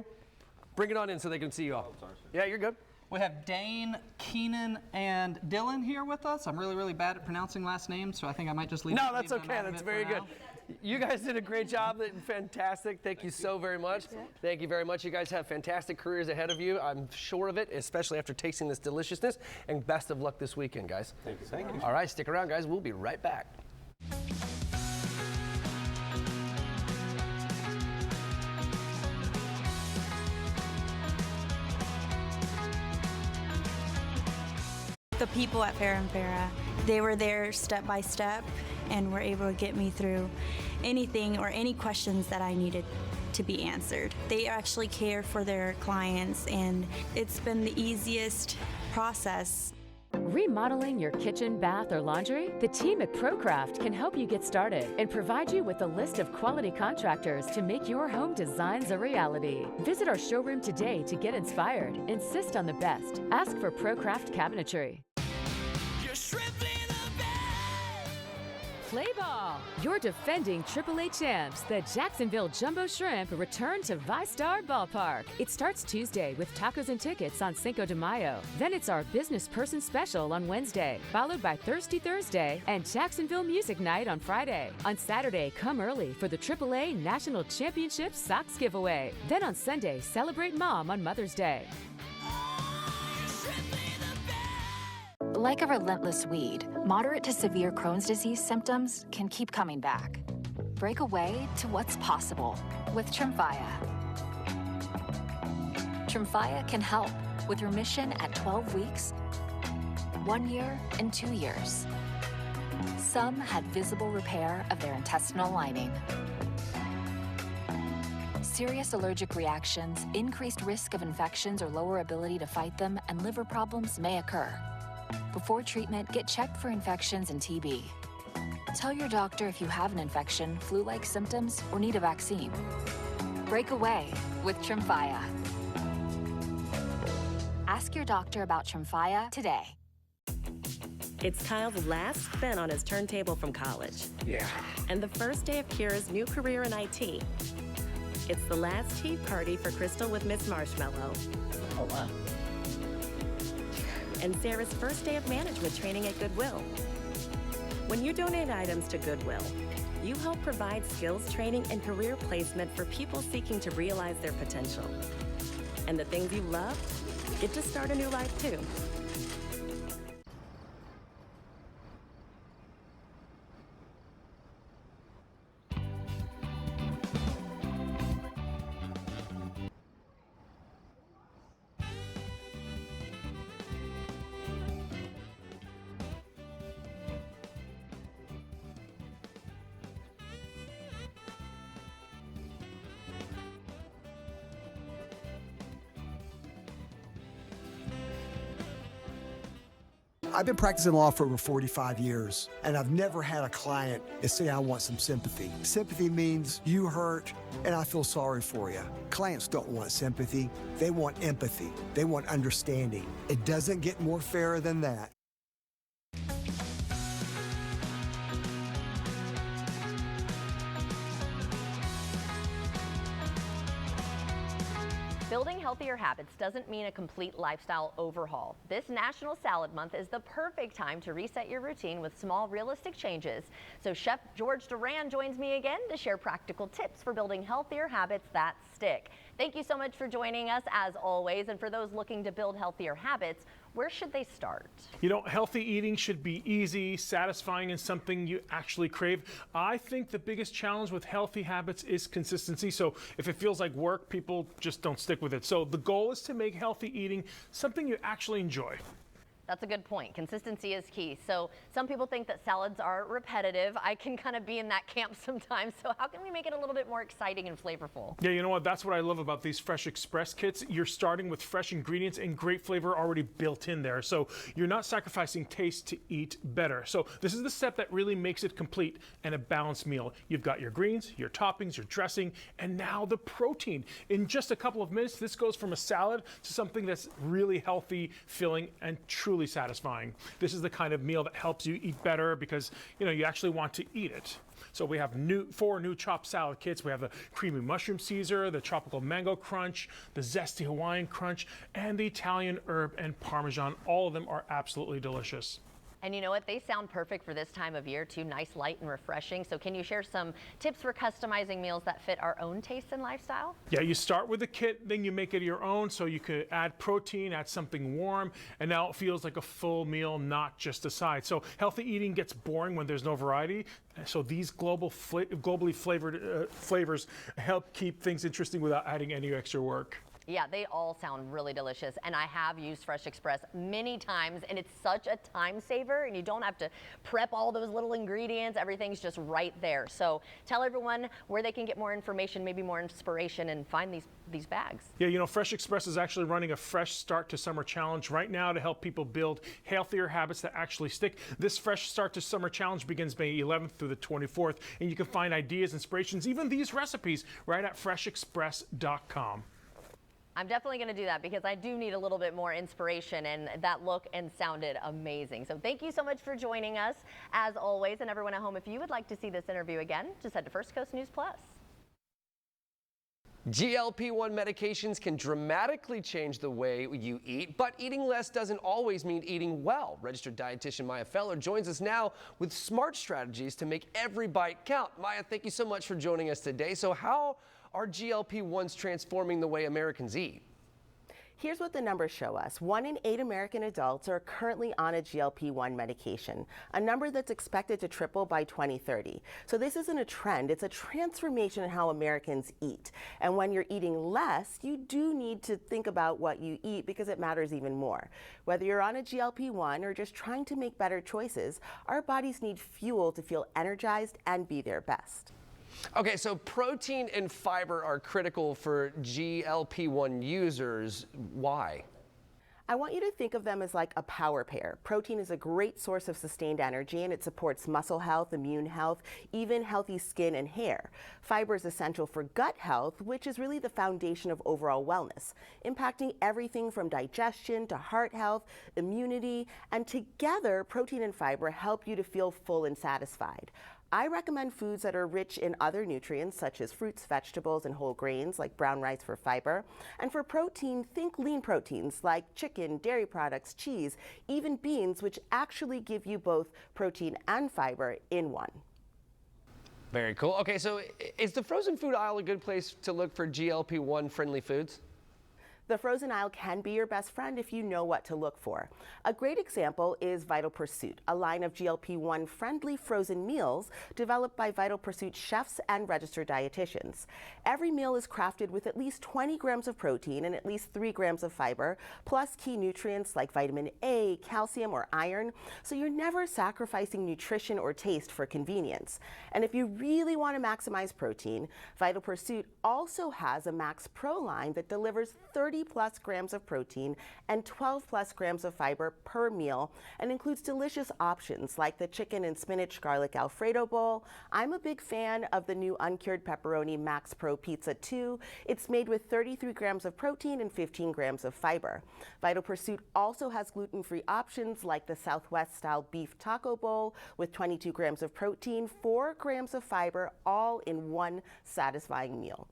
Bring it on in so they can see you all. Yeah, you're good. We have Dane, Keenan, and Dylan here with us. I'm really, really bad at pronouncing last names, so I think I might just leave. No, that's okay. That's very good. You guys did a great job. Fantastic. Thank you so very much. Thank you very much. You guys have fantastic careers ahead of you. I'm sure of it, especially after tasting this deliciousness. And best of luck this weekend, guys. Thank you. Thank you. All right, stick around, guys. We'll be right back. The people at Farrah and Farrah, they were there step by step and were able to get me through anything or any questions that I needed to be answered. They actually care for their clients, and it's been the easiest process. Remodeling your kitchen, bath, or laundry? The team at ProCraft can help you get started and provide you with a list of quality contractors to make your home designs a reality. Visit our showroom today to get inspired. Insist on the best. Ask for ProCraft Cabinetry. Play ball! Your defending AAA champs, the Jacksonville Jumbo Shrimp, return to VyStar Ballpark. It starts Tuesday with tacos and tickets on Cinco de Mayo. Then it's our Business Person Special on Wednesday, followed by Thirsty Thursday and Jacksonville Music Night on Friday. On Saturday, come early for the AAA National Championship Socks Giveaway. Then on Sunday, celebrate Mom on Mother's Day. Like a relentless weed, moderate to severe Crohn's disease symptoms can keep coming back. Break away to what's possible with Tremfya. Tremfya can help with remission at 12 weeks, 1 year, and 2 years. Some had visible repair of their intestinal lining. Serious allergic reactions, increased risk of infections or lower ability to fight them, and liver problems may occur. Before treatment, get checked for infections and TB. Tell your doctor if you have an infection, flu-like symptoms, or need a vaccine. Break away with Tremfya. Ask your doctor about Tremfya today. It's Kyle's last spin on his turntable from college. Yeah. And the first day of Kira's new career in IT. It's the last tea party for Crystal with Miss Marshmallow. Oh, wow. And Sarah's first day of management training at Goodwill. When you donate items to Goodwill, you help provide skills training and career placement for people seeking to realize their potential. And the things you love get to start a new life too. I've been practicing law for over 45 years, and I've never had a client say, I want some sympathy. Sympathy means you hurt, and I feel sorry for you. Clients don't want sympathy. They want empathy. They want understanding. It doesn't get more fair than that. Building healthier habits doesn't mean a complete lifestyle overhaul. This National Salad Month is the perfect time to reset your routine with small, realistic changes. So Chef George Duran joins me again to share practical tips for building healthier habits that stick. Thank you so much for joining us as always. And for those looking to build healthier habits, where should they start? You know, healthy eating should be easy, satisfying, and something you actually crave. I think the biggest challenge with healthy habits is consistency. So if it feels like work, people just don't stick with it. So the goal is to make healthy eating something you actually enjoy. That's a good point. Consistency is key. So some people think that salads are repetitive. I can kind of be in that camp sometimes. So how can we make it a little bit more exciting and flavorful? Yeah, you know what? That's what I love about these Fresh Express kits. You're starting with fresh ingredients and great flavor already built in there. So you're not sacrificing taste to eat better. So this is the step that really makes it complete and a balanced meal. You've got your greens, your toppings, your dressing, and now the protein. In just a couple of minutes, this goes from a salad to something that's really healthy, filling, and truly satisfying. This is the kind of meal that helps you eat better because, you know, you actually want to eat it. So we have four new chopped salad kits. We have the creamy mushroom Caesar, the tropical mango crunch, the zesty Hawaiian crunch, and the Italian herb and Parmesan. All of them are absolutely delicious. And you know what? They sound perfect for this time of year too. Nice, light, and refreshing. So can you share some tips for customizing meals that fit our own taste and lifestyle? Yeah, you start with the kit, then you make it your own. So you could add protein, add something warm, and now it feels like a full meal, not just a side. So healthy eating gets boring when there's no variety. So these globally flavored flavors help keep things interesting without adding any extra work. Yeah, they all sound really delicious, and I have used Fresh Express many times, and it's such a time saver, and you don't have to prep all those little ingredients. Everything's just right there. So tell everyone where they can get more information, maybe more inspiration, and find these bags. Yeah, you know, Fresh Express is actually running a Fresh Start to Summer Challenge right now to help people build healthier habits that actually stick. This Fresh Start to Summer Challenge begins May 11th through the 24th, and you can find ideas, inspirations, even these recipes right at freshexpress.com. I'm definitely going to do that because I do need a little bit more inspiration, and that looked and sounded amazing. So thank you so much for joining us as always. And everyone at home, if you would like to see this interview again, just head to First Coast News Plus. GLP-1 medications can dramatically change the way you eat, but eating less doesn't always mean eating well. Registered dietitian Maya Feller joins us now with smart strategies to make every bite count. Maya, thank you so much for joining us today. So how are GLP-1s transforming the way Americans eat? Here's what the numbers show us. 1 in 8 American adults are currently on a GLP-1 medication, a number that's expected to triple by 2030. So this isn't a trend, it's a transformation in how Americans eat. And when you're eating less, you do need to think about what you eat because it matters even more. Whether you're on a GLP-1 or just trying to make better choices, our bodies need fuel to feel energized and be their best. Okay, so protein and fiber are critical for GLP-1 users. Why? I want you to think of them as like a power pair. Protein is a great source of sustained energy, and it supports muscle health, immune health, even healthy skin and hair. Fiber is essential for gut health, which is really the foundation of overall wellness, impacting everything from digestion to heart health, immunity, and together, protein and fiber help you to feel full and satisfied. I recommend foods that are rich in other nutrients such as fruits, vegetables, and whole grains like brown rice for fiber. And for protein, think lean proteins like chicken, dairy products, cheese, even beans, which actually give you both protein and fiber in one. Very cool. Okay, so is the frozen food aisle a good place to look for GLP-1 friendly foods? The frozen aisle can be your best friend if you know what to look for. A great example is Vital Pursuit, a line of GLP-1 friendly frozen meals developed by Vital Pursuit chefs and registered dietitians. Every meal is crafted with at least 20 grams of protein and at least 3 grams of fiber, plus key nutrients like vitamin A, calcium, or iron, so you're never sacrificing nutrition or taste for convenience. And if you really want to maximize protein, Vital Pursuit also has a Max Pro line that delivers 30 plus grams of protein and 12 plus grams of fiber per meal, and includes delicious options like the chicken and spinach garlic Alfredo bowl. I'm a big fan of the new uncured pepperoni Max Pro Pizza 2. It's made with 33 grams of protein and 15 grams of fiber. Vital Pursuit also has gluten-free options like the Southwest style beef taco bowl with 22 grams of protein, 4 grams of fiber, all in one satisfying meal.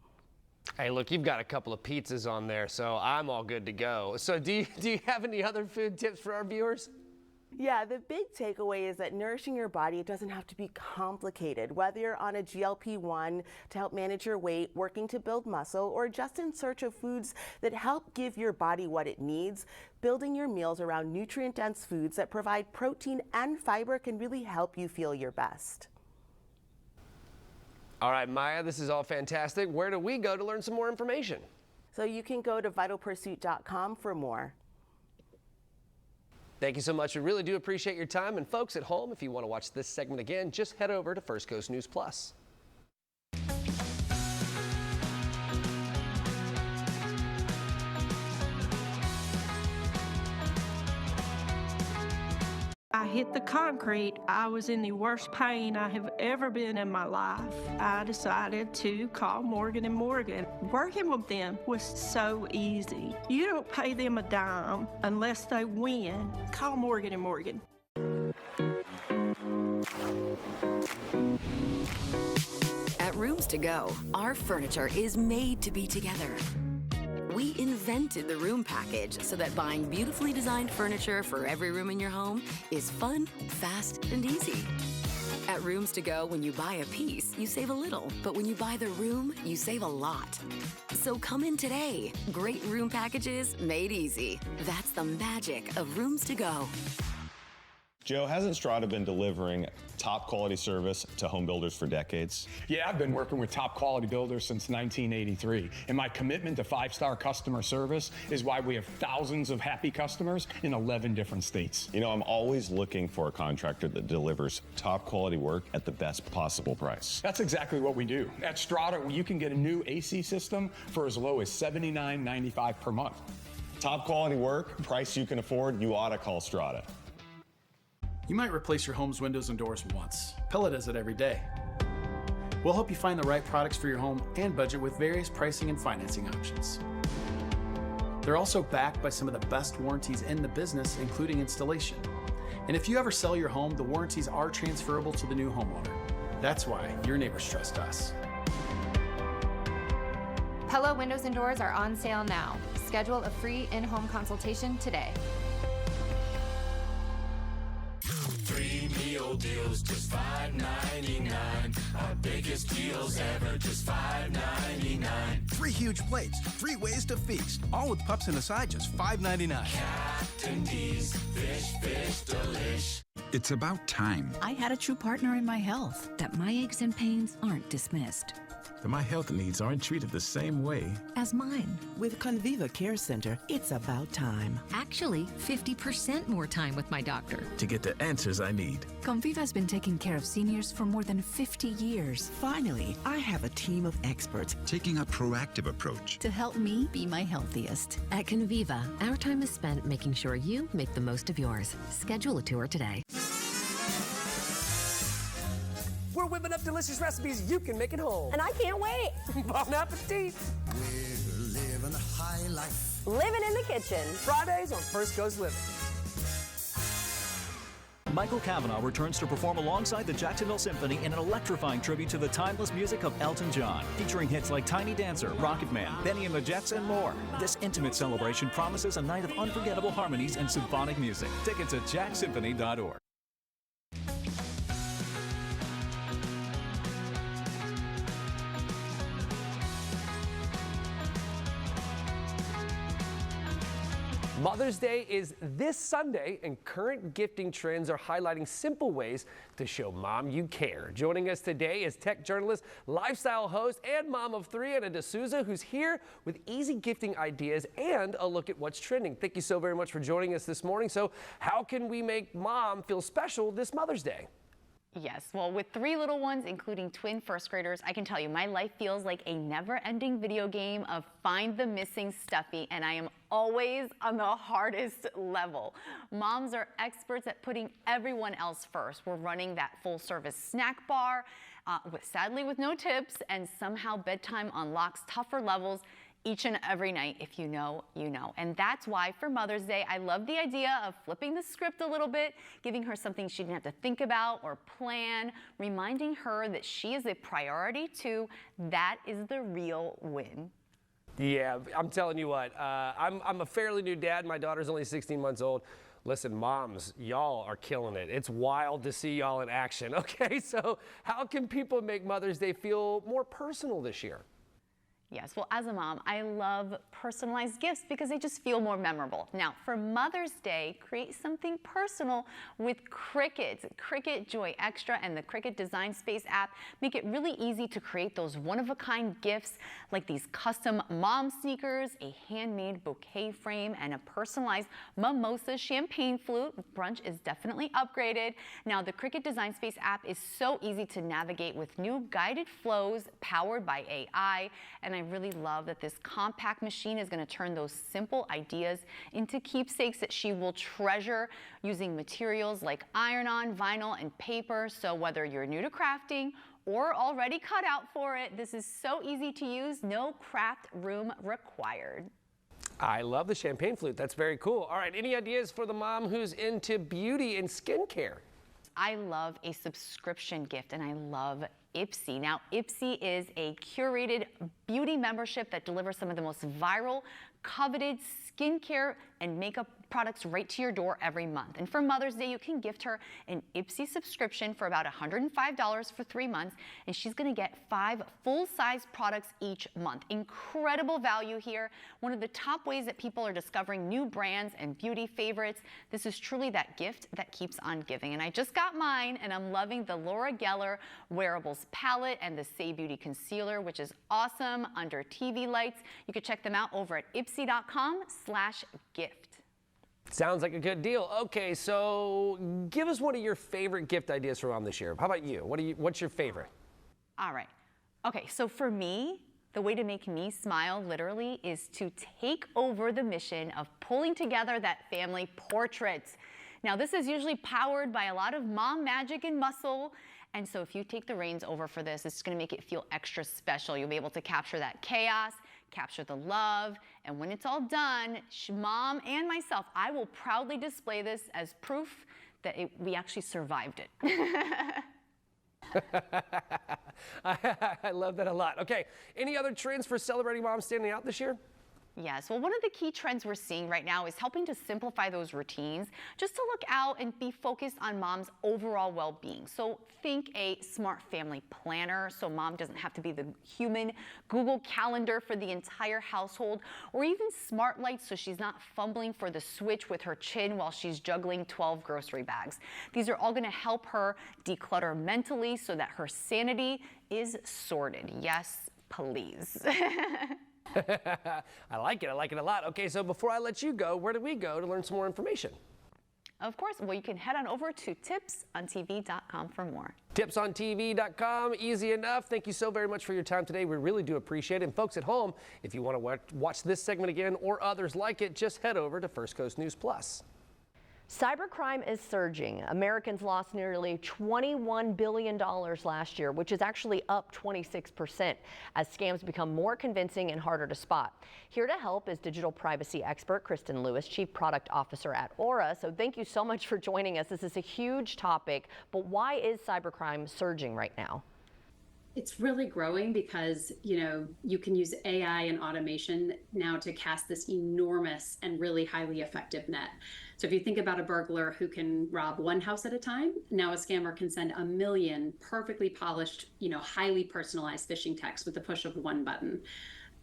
Hey, look, you've got a couple of pizzas on there, so I'm all good to go. So do you have any other food tips for our viewers? Yeah, the big takeaway is that nourishing your body, it doesn't have to be complicated. Whether you're on a GLP-1 to help manage your weight, working to build muscle, or just in search of foods that help give your body what it needs, building your meals around nutrient-dense foods that provide protein and fiber can really help you feel your best. All right, Maya, this is all fantastic. Where do we go to learn some more information? So you can go to vitalpursuit.com for more. Thank you so much. We really do appreciate your time. And folks at home, if you want to watch this segment again, just head over to First Coast News Plus. I hit the concrete. I was in the worst pain I have ever been in my life. I decided to call Morgan & Morgan. Working with them was so easy. You don't pay them a dime unless they win. Call Morgan & Morgan. At Rooms to Go, our furniture is made to be together. We invented the room package so that buying beautifully designed furniture for every room in your home is fun, fast, and easy. At Rooms to Go, when you buy a piece, you save a little, but when you buy the room, you save a lot. So come in today. Great room packages made easy. That's the magic of Rooms to Go. Joe, hasn't Strata been delivering top quality service to home builders for decades? Yeah, I've been working with top quality builders since 1983. And my commitment to 5-star customer service is why we have thousands of happy customers in 11 different states. You know, I'm always looking for a contractor that delivers top quality work at the best possible price. That's exactly what we do. At Strata, you can get a new AC system for as low as $79.95 per month. Top quality work, price you can afford, you ought to call Strata. You might replace your home's windows and doors once. Pella does it every day. We'll help you find the right products for your home and budget with various pricing and financing options. They're also backed by some of the best warranties in the business, including installation. And if you ever sell your home, the warranties are transferable to the new homeowner. That's why your neighbors trust us. Pella windows and doors are on sale now. Schedule a free in-home consultation today. 3 meal deals, just $5.99. Our biggest deals ever, just $5.99. 3 huge plates, 3 ways to feast, all with pups and a side, just $5.99. Captain D's, fish, delish. It's about time. I had a true partner in my health, that my aches and pains aren't dismissed. That my health needs aren't treated the same way as mine. With Conviva Care Center, it's about time. Actually, 50% more time with my doctor. To get the answers I need. Con Conviva's been taking care of seniors for more than 50 years. Finally, I have a team of experts Taking a proactive approach. to help me be my healthiest. At Conviva, our time is spent making sure you make the most of yours. Schedule a tour today. We're whipping up delicious recipes you can make at home. And I can't wait. Bon appetit. We're living a high life. Living in the kitchen. Fridays on First Coast Living. Michael Cavanaugh returns to perform alongside the Jacksonville Symphony in an electrifying tribute to the timeless music of Elton John, featuring hits like Tiny Dancer, Rocket Man, Benny and the Jets, and more. This intimate celebration promises a night of unforgettable harmonies and symphonic music. Tickets at jacksymphony.org. Mother's Day is this Sunday, and current gifting trends are highlighting simple ways to show mom you care. Joining us today is tech journalist, lifestyle host, and mom of three, Anna D'Souza, who's here with easy gifting ideas and a look at what's trending. Thank you so very much for joining us this morning. So how can we make mom feel special this Mother's Day? Yes, well, with 3 little ones, including twin first graders, I can tell you my life feels like a never-ending video game of find the missing stuffy, and I am always on the hardest level. Moms are experts at putting everyone else first. We're running that full-service snack bar, sadly with no tips, and somehow bedtime unlocks tougher levels each and every night. If you know, you know. And that's why for Mother's Day, I love the idea of flipping the script a little bit, giving her something she didn't have to think about or plan, reminding her that she is a priority too. That is the real win. Yeah, I'm telling you what, I'm a fairly new dad. My daughter's only 16 months old. Listen, moms, y'all are killing it. It's wild to see y'all in action. Okay, so how can people make Mother's Day feel more personal this year? Yes, well, as a mom, I love personalized gifts because they just feel more memorable. Now, for Mother's Day, create something personal with Cricut. Cricut Joy Extra and the Cricut Design Space app make it really easy to create those one-of-a-kind gifts like these custom mom sneakers, a handmade bouquet frame, and a personalized mimosa champagne flute. Brunch is definitely upgraded. Now, the Cricut Design Space app is so easy to navigate with new guided flows powered by AI, and I really love that this compact machine is going to turn those simple ideas into keepsakes that she will treasure using materials like iron-on, vinyl, and paper. So whether you're new to crafting or already cut out for it, this is so easy to use, no craft room required. I love the champagne flute. That's very cool. All right, any ideas for the mom who's into beauty and skincare? I love a subscription gift, and I love Ipsy. Now, Ipsy is a curated beauty membership that delivers some of the most viral, coveted skincare and makeup products right to your door every month. And for Mother's Day, you can gift her an Ipsy subscription for about $105 for 3 months, and she's gonna get 5 full-size products each month. Incredible value here. One of the top ways that people are discovering new brands and beauty favorites. This is truly that gift that keeps on giving. And I just got mine, and I'm loving the Laura Geller Wearables Palette and the Say Beauty Concealer, which is awesome under TV lights. You can check them out over at ipsy.com/gift. Sounds like a good deal. Okay, so give us one of your favorite gift ideas for mom this year. How about you? What's your favorite? All right. Okay, so for me, the way to make me smile literally is to take over the mission of pulling together that family portrait. Now, this is usually powered by a lot of mom magic and muscle. And so if you take the reins over for this, it's gonna make it feel extra special. You'll be able to capture that chaos, capture the love, and when it's all done, mom and myself, I will proudly display this as proof that we actually survived it. I love that a lot. Okay, any other trends for celebrating moms standing out this year? Yes, well, one of the key trends we're seeing right now is helping to simplify those routines, just to look out and be focused on mom's overall well-being. So think a smart family planner, so mom doesn't have to be the human Google Calendar for the entire household, or even smart lights so she's not fumbling for the switch with her chin while she's juggling 12 grocery bags. These are all gonna help her declutter mentally so that her sanity is sorted. Yes, please. I like it a lot. Okay, so before I let you go, where do we go to learn some more information? Of course, well, you can head on over to tipsontv.com for more. Tipsontv.com, easy enough. Thank you so very much for your time today. We really do appreciate it. And folks at home, if you want to watch this segment again or others like it, just head over to First Coast News Plus. Cybercrime is surging. Americans lost nearly $21 billion last year, which is actually up 26% as scams become more convincing and harder to spot. Here to help is digital privacy expert Kristen Lewis, Chief Product Officer at Aura. So thank you so much for joining us. This is a huge topic, but why is cybercrime surging right now? It's really growing because, you can use AI and automation now to cast this enormous and really highly effective net. So if you think about a burglar who can rob one house at a time, now a scammer can send 1 million perfectly polished, highly personalized phishing texts with the push of one button.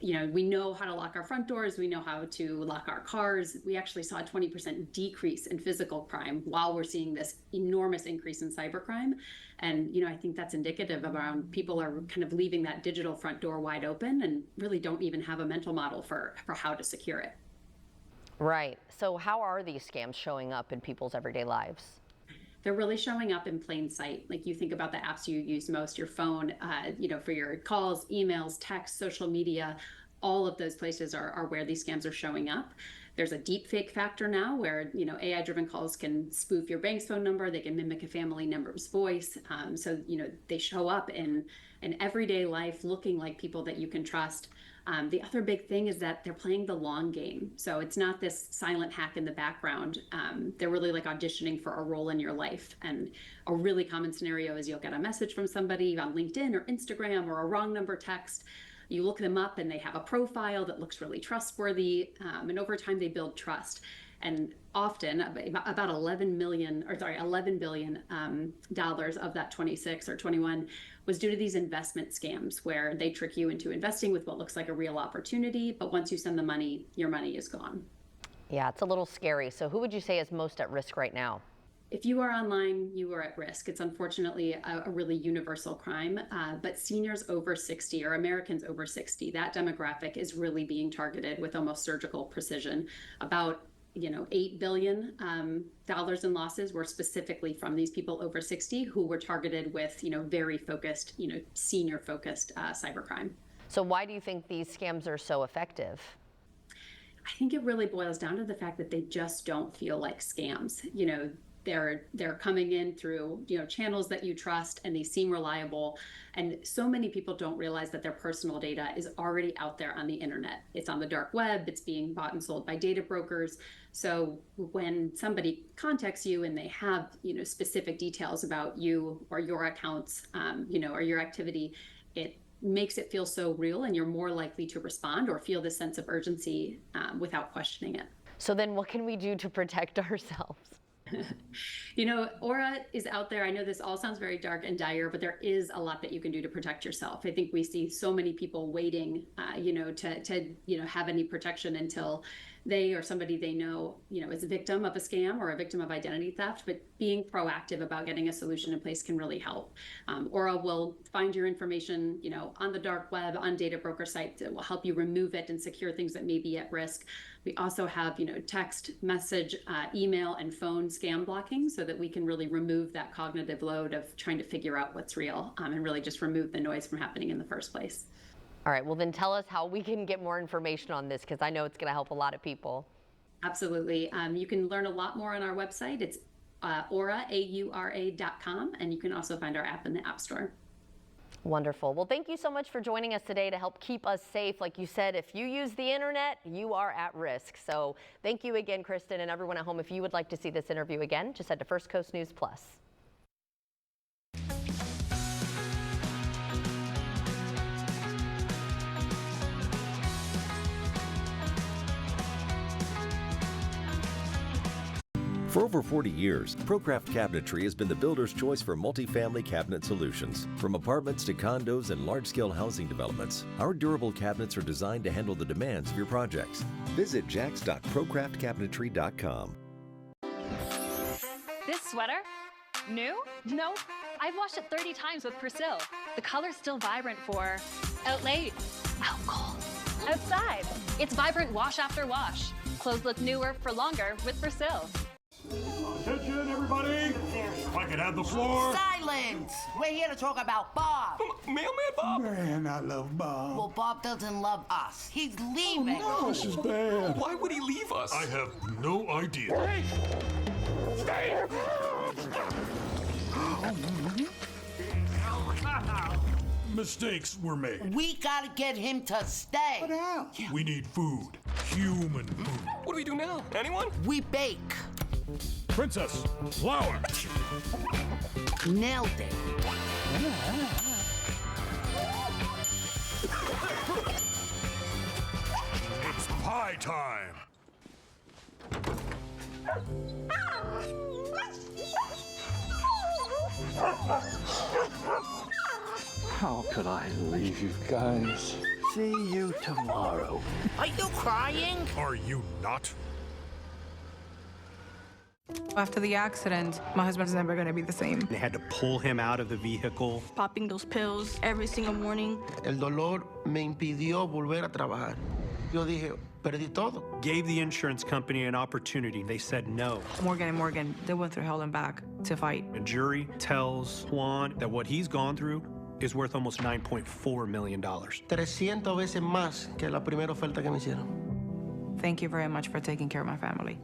We know how to lock our front doors. We know how to lock our cars. We actually saw a 20% decrease in physical crime while we're seeing this enormous increase in cybercrime. And, I think that's indicative of around people are kind of leaving that digital front door wide open and really don't even have a mental model for how to secure it. Right. So how are these scams showing up in people's everyday lives? They're really showing up in plain sight. Like you think about the apps you use most, your phone, for your calls, emails, texts, social media, all of those places are where these scams are showing up. There's a deep fake factor now where, AI-driven calls can spoof your bank's phone number. They can mimic a family member's voice. So they show up in everyday life looking like people that you can trust. The other big thing is that they're playing the long game. So it's not this silent hack in the background. They're really like auditioning for a role in your life. And a really common scenario is you'll get a message from somebody on LinkedIn or Instagram or a wrong number text. You look them up and they have a profile that looks really trustworthy. And over time they build trust. And often about $11 billion of that 26 or 21 was due to these investment scams where they trick you into investing with what looks like a real opportunity. But once you send the money, your money is gone. Yeah, it's a little scary. So who would you say is most at risk right now? If you are online, you are at risk. It's unfortunately a really universal crime, but seniors over 60 or Americans over 60, that demographic is really being targeted with almost surgical precision. About $8 billion in losses were specifically from these people over 60 who were targeted with, very focused, senior focused cybercrime. So why do you think these scams are so effective? I think it really boils down to the fact that they just don't feel like scams. They're coming in through channels that you trust and they seem reliable, and so many people don't realize that their personal data is already out there on the internet. It's on the dark web, it's being bought and sold by data brokers. So when somebody contacts you and they have specific details about you or your accounts, or your activity, it makes it feel so real and you're more likely to respond or feel this sense of urgency without questioning it. So then what can we do to protect ourselves? Aura is out there. I know this all sounds very dark and dire, but there is a lot that you can do to protect yourself. I think we see so many people waiting, to have any protection until they or somebody they know, is a victim of a scam or a victim of identity theft. But being proactive about getting a solution in place can really help. Aura will find your information, on the dark web, on data broker sites. It will help you remove it and secure things that may be at risk. We also have, text, message, email, and phone scam blocking so that we can really remove that cognitive load of trying to figure out what's real and really just remove the noise from happening in the first place. All right, well then tell us how we can get more information on this, because I know it's going to help a lot of people. Absolutely. You can learn a lot more on our website. It's aura.com, and you can also find our app in the App Store. Wonderful. Well, thank you so much for joining us today to help keep us safe. Like you said, if you use the internet, you are at risk. So thank you again, Kristen, and everyone at home. If you would like to see this interview again, just head to First Coast News Plus. For over 40 years, ProCraft Cabinetry has been the builder's choice for multifamily cabinet solutions. From apartments to condos and large-scale housing developments, our durable cabinets are designed to handle the demands of your projects. Visit jax.procraftcabinetry.com. This sweater? New? No. I've washed it 30 times with Persil. The color's still vibrant for out late, out cold, outside. It's vibrant wash after wash. Clothes look newer for longer with Persil. Attention, everybody! If I could have the floor. Silence! We're here to talk about Bob. Mailman Bob. Man, I love Bob. Well, Bob doesn't love us. He's leaving. Oh, no. This is bad. Why would he leave us? I have no idea. Hey! Stay here! Mistakes were made. We gotta get him to stay. What else? We need food. Human food. What do we do now? Anyone? We bake. Princess, flour. Nailed it. It's pie time. How could I leave you guys? See you tomorrow. Are you crying? Are you not? After the accident, my husband's never going to be the same. They had to pull him out of the vehicle. Popping those pills every single morning. El dolor me impidió volver a trabajar. Yo dije, perdí todo. Gave the insurance company an opportunity. They said no. Morgan and Morgan, they went through hell and back to fight. A jury tells Juan that what he's gone through is worth almost $9.4 million. 300 veces más que la primera oferta que me hicieron. Thank you very much for taking care of my family.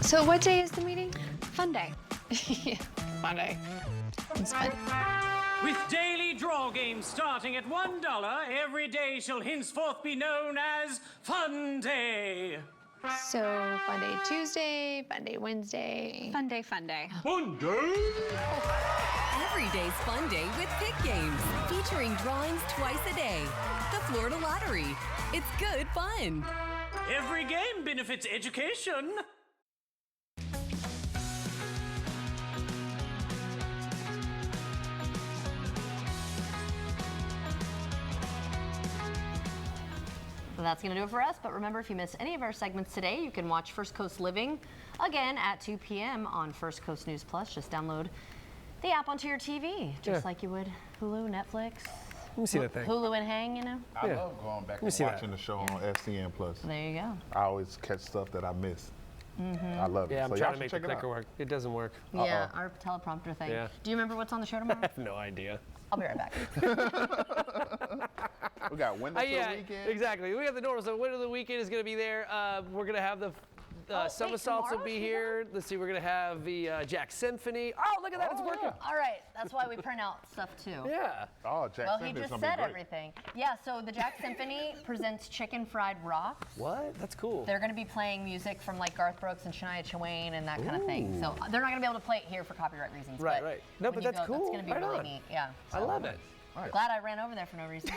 So what day is the meeting? Fun day. Fun day. It's fun. With daily draw games starting at $1, every day shall henceforth be known as Fun Day. So fun day Tuesday, fun day Wednesday. Fun day, fun day. Fun day? Every day's fun day with Pick Games, featuring drawings twice a day. The Florida Lottery. It's good fun. Every game benefits education. So that's going to do it for us. But remember, if you missed any of our segments today, you can watch First Coast Living again at 2 p.m. on First Coast News Plus. Just download the app onto your TV, just like you would Hulu, Netflix. Let me see that thing. Hulu and Hang, you know? I love going back and watching the show on SCN Plus. There you go. I always catch stuff that I miss. I love it. Yeah, I'm So trying y'all to make should the check it clicker out. work. It doesn't work. Yeah, our teleprompter thing. Yeah. Do you remember what's on the show tomorrow? I have no idea. I'll be right back. We got window to the weekend. Exactly. We got the normal. So window of the weekend is going to be there. We're going to have the Somersaults will be here. Let's see. We're going to have the Jack Symphony. Oh, look at that. It's working. All right. That's why we print out stuff too. Yeah. Oh, Jack Well, Symphony's he just gonna be said great. everything. Yeah, so the Jack Symphony presents Chicken Fried Rock. What? That's cool. They're going to be playing music from like Garth Brooks and Shania Twain and that kind of thing. So they're not going to be able to play it here for copyright reasons. Right, but right. No, when but you that's go, cool. That's going to be Right really on. neat. Yeah. I love it. Glad I ran over there for no reason.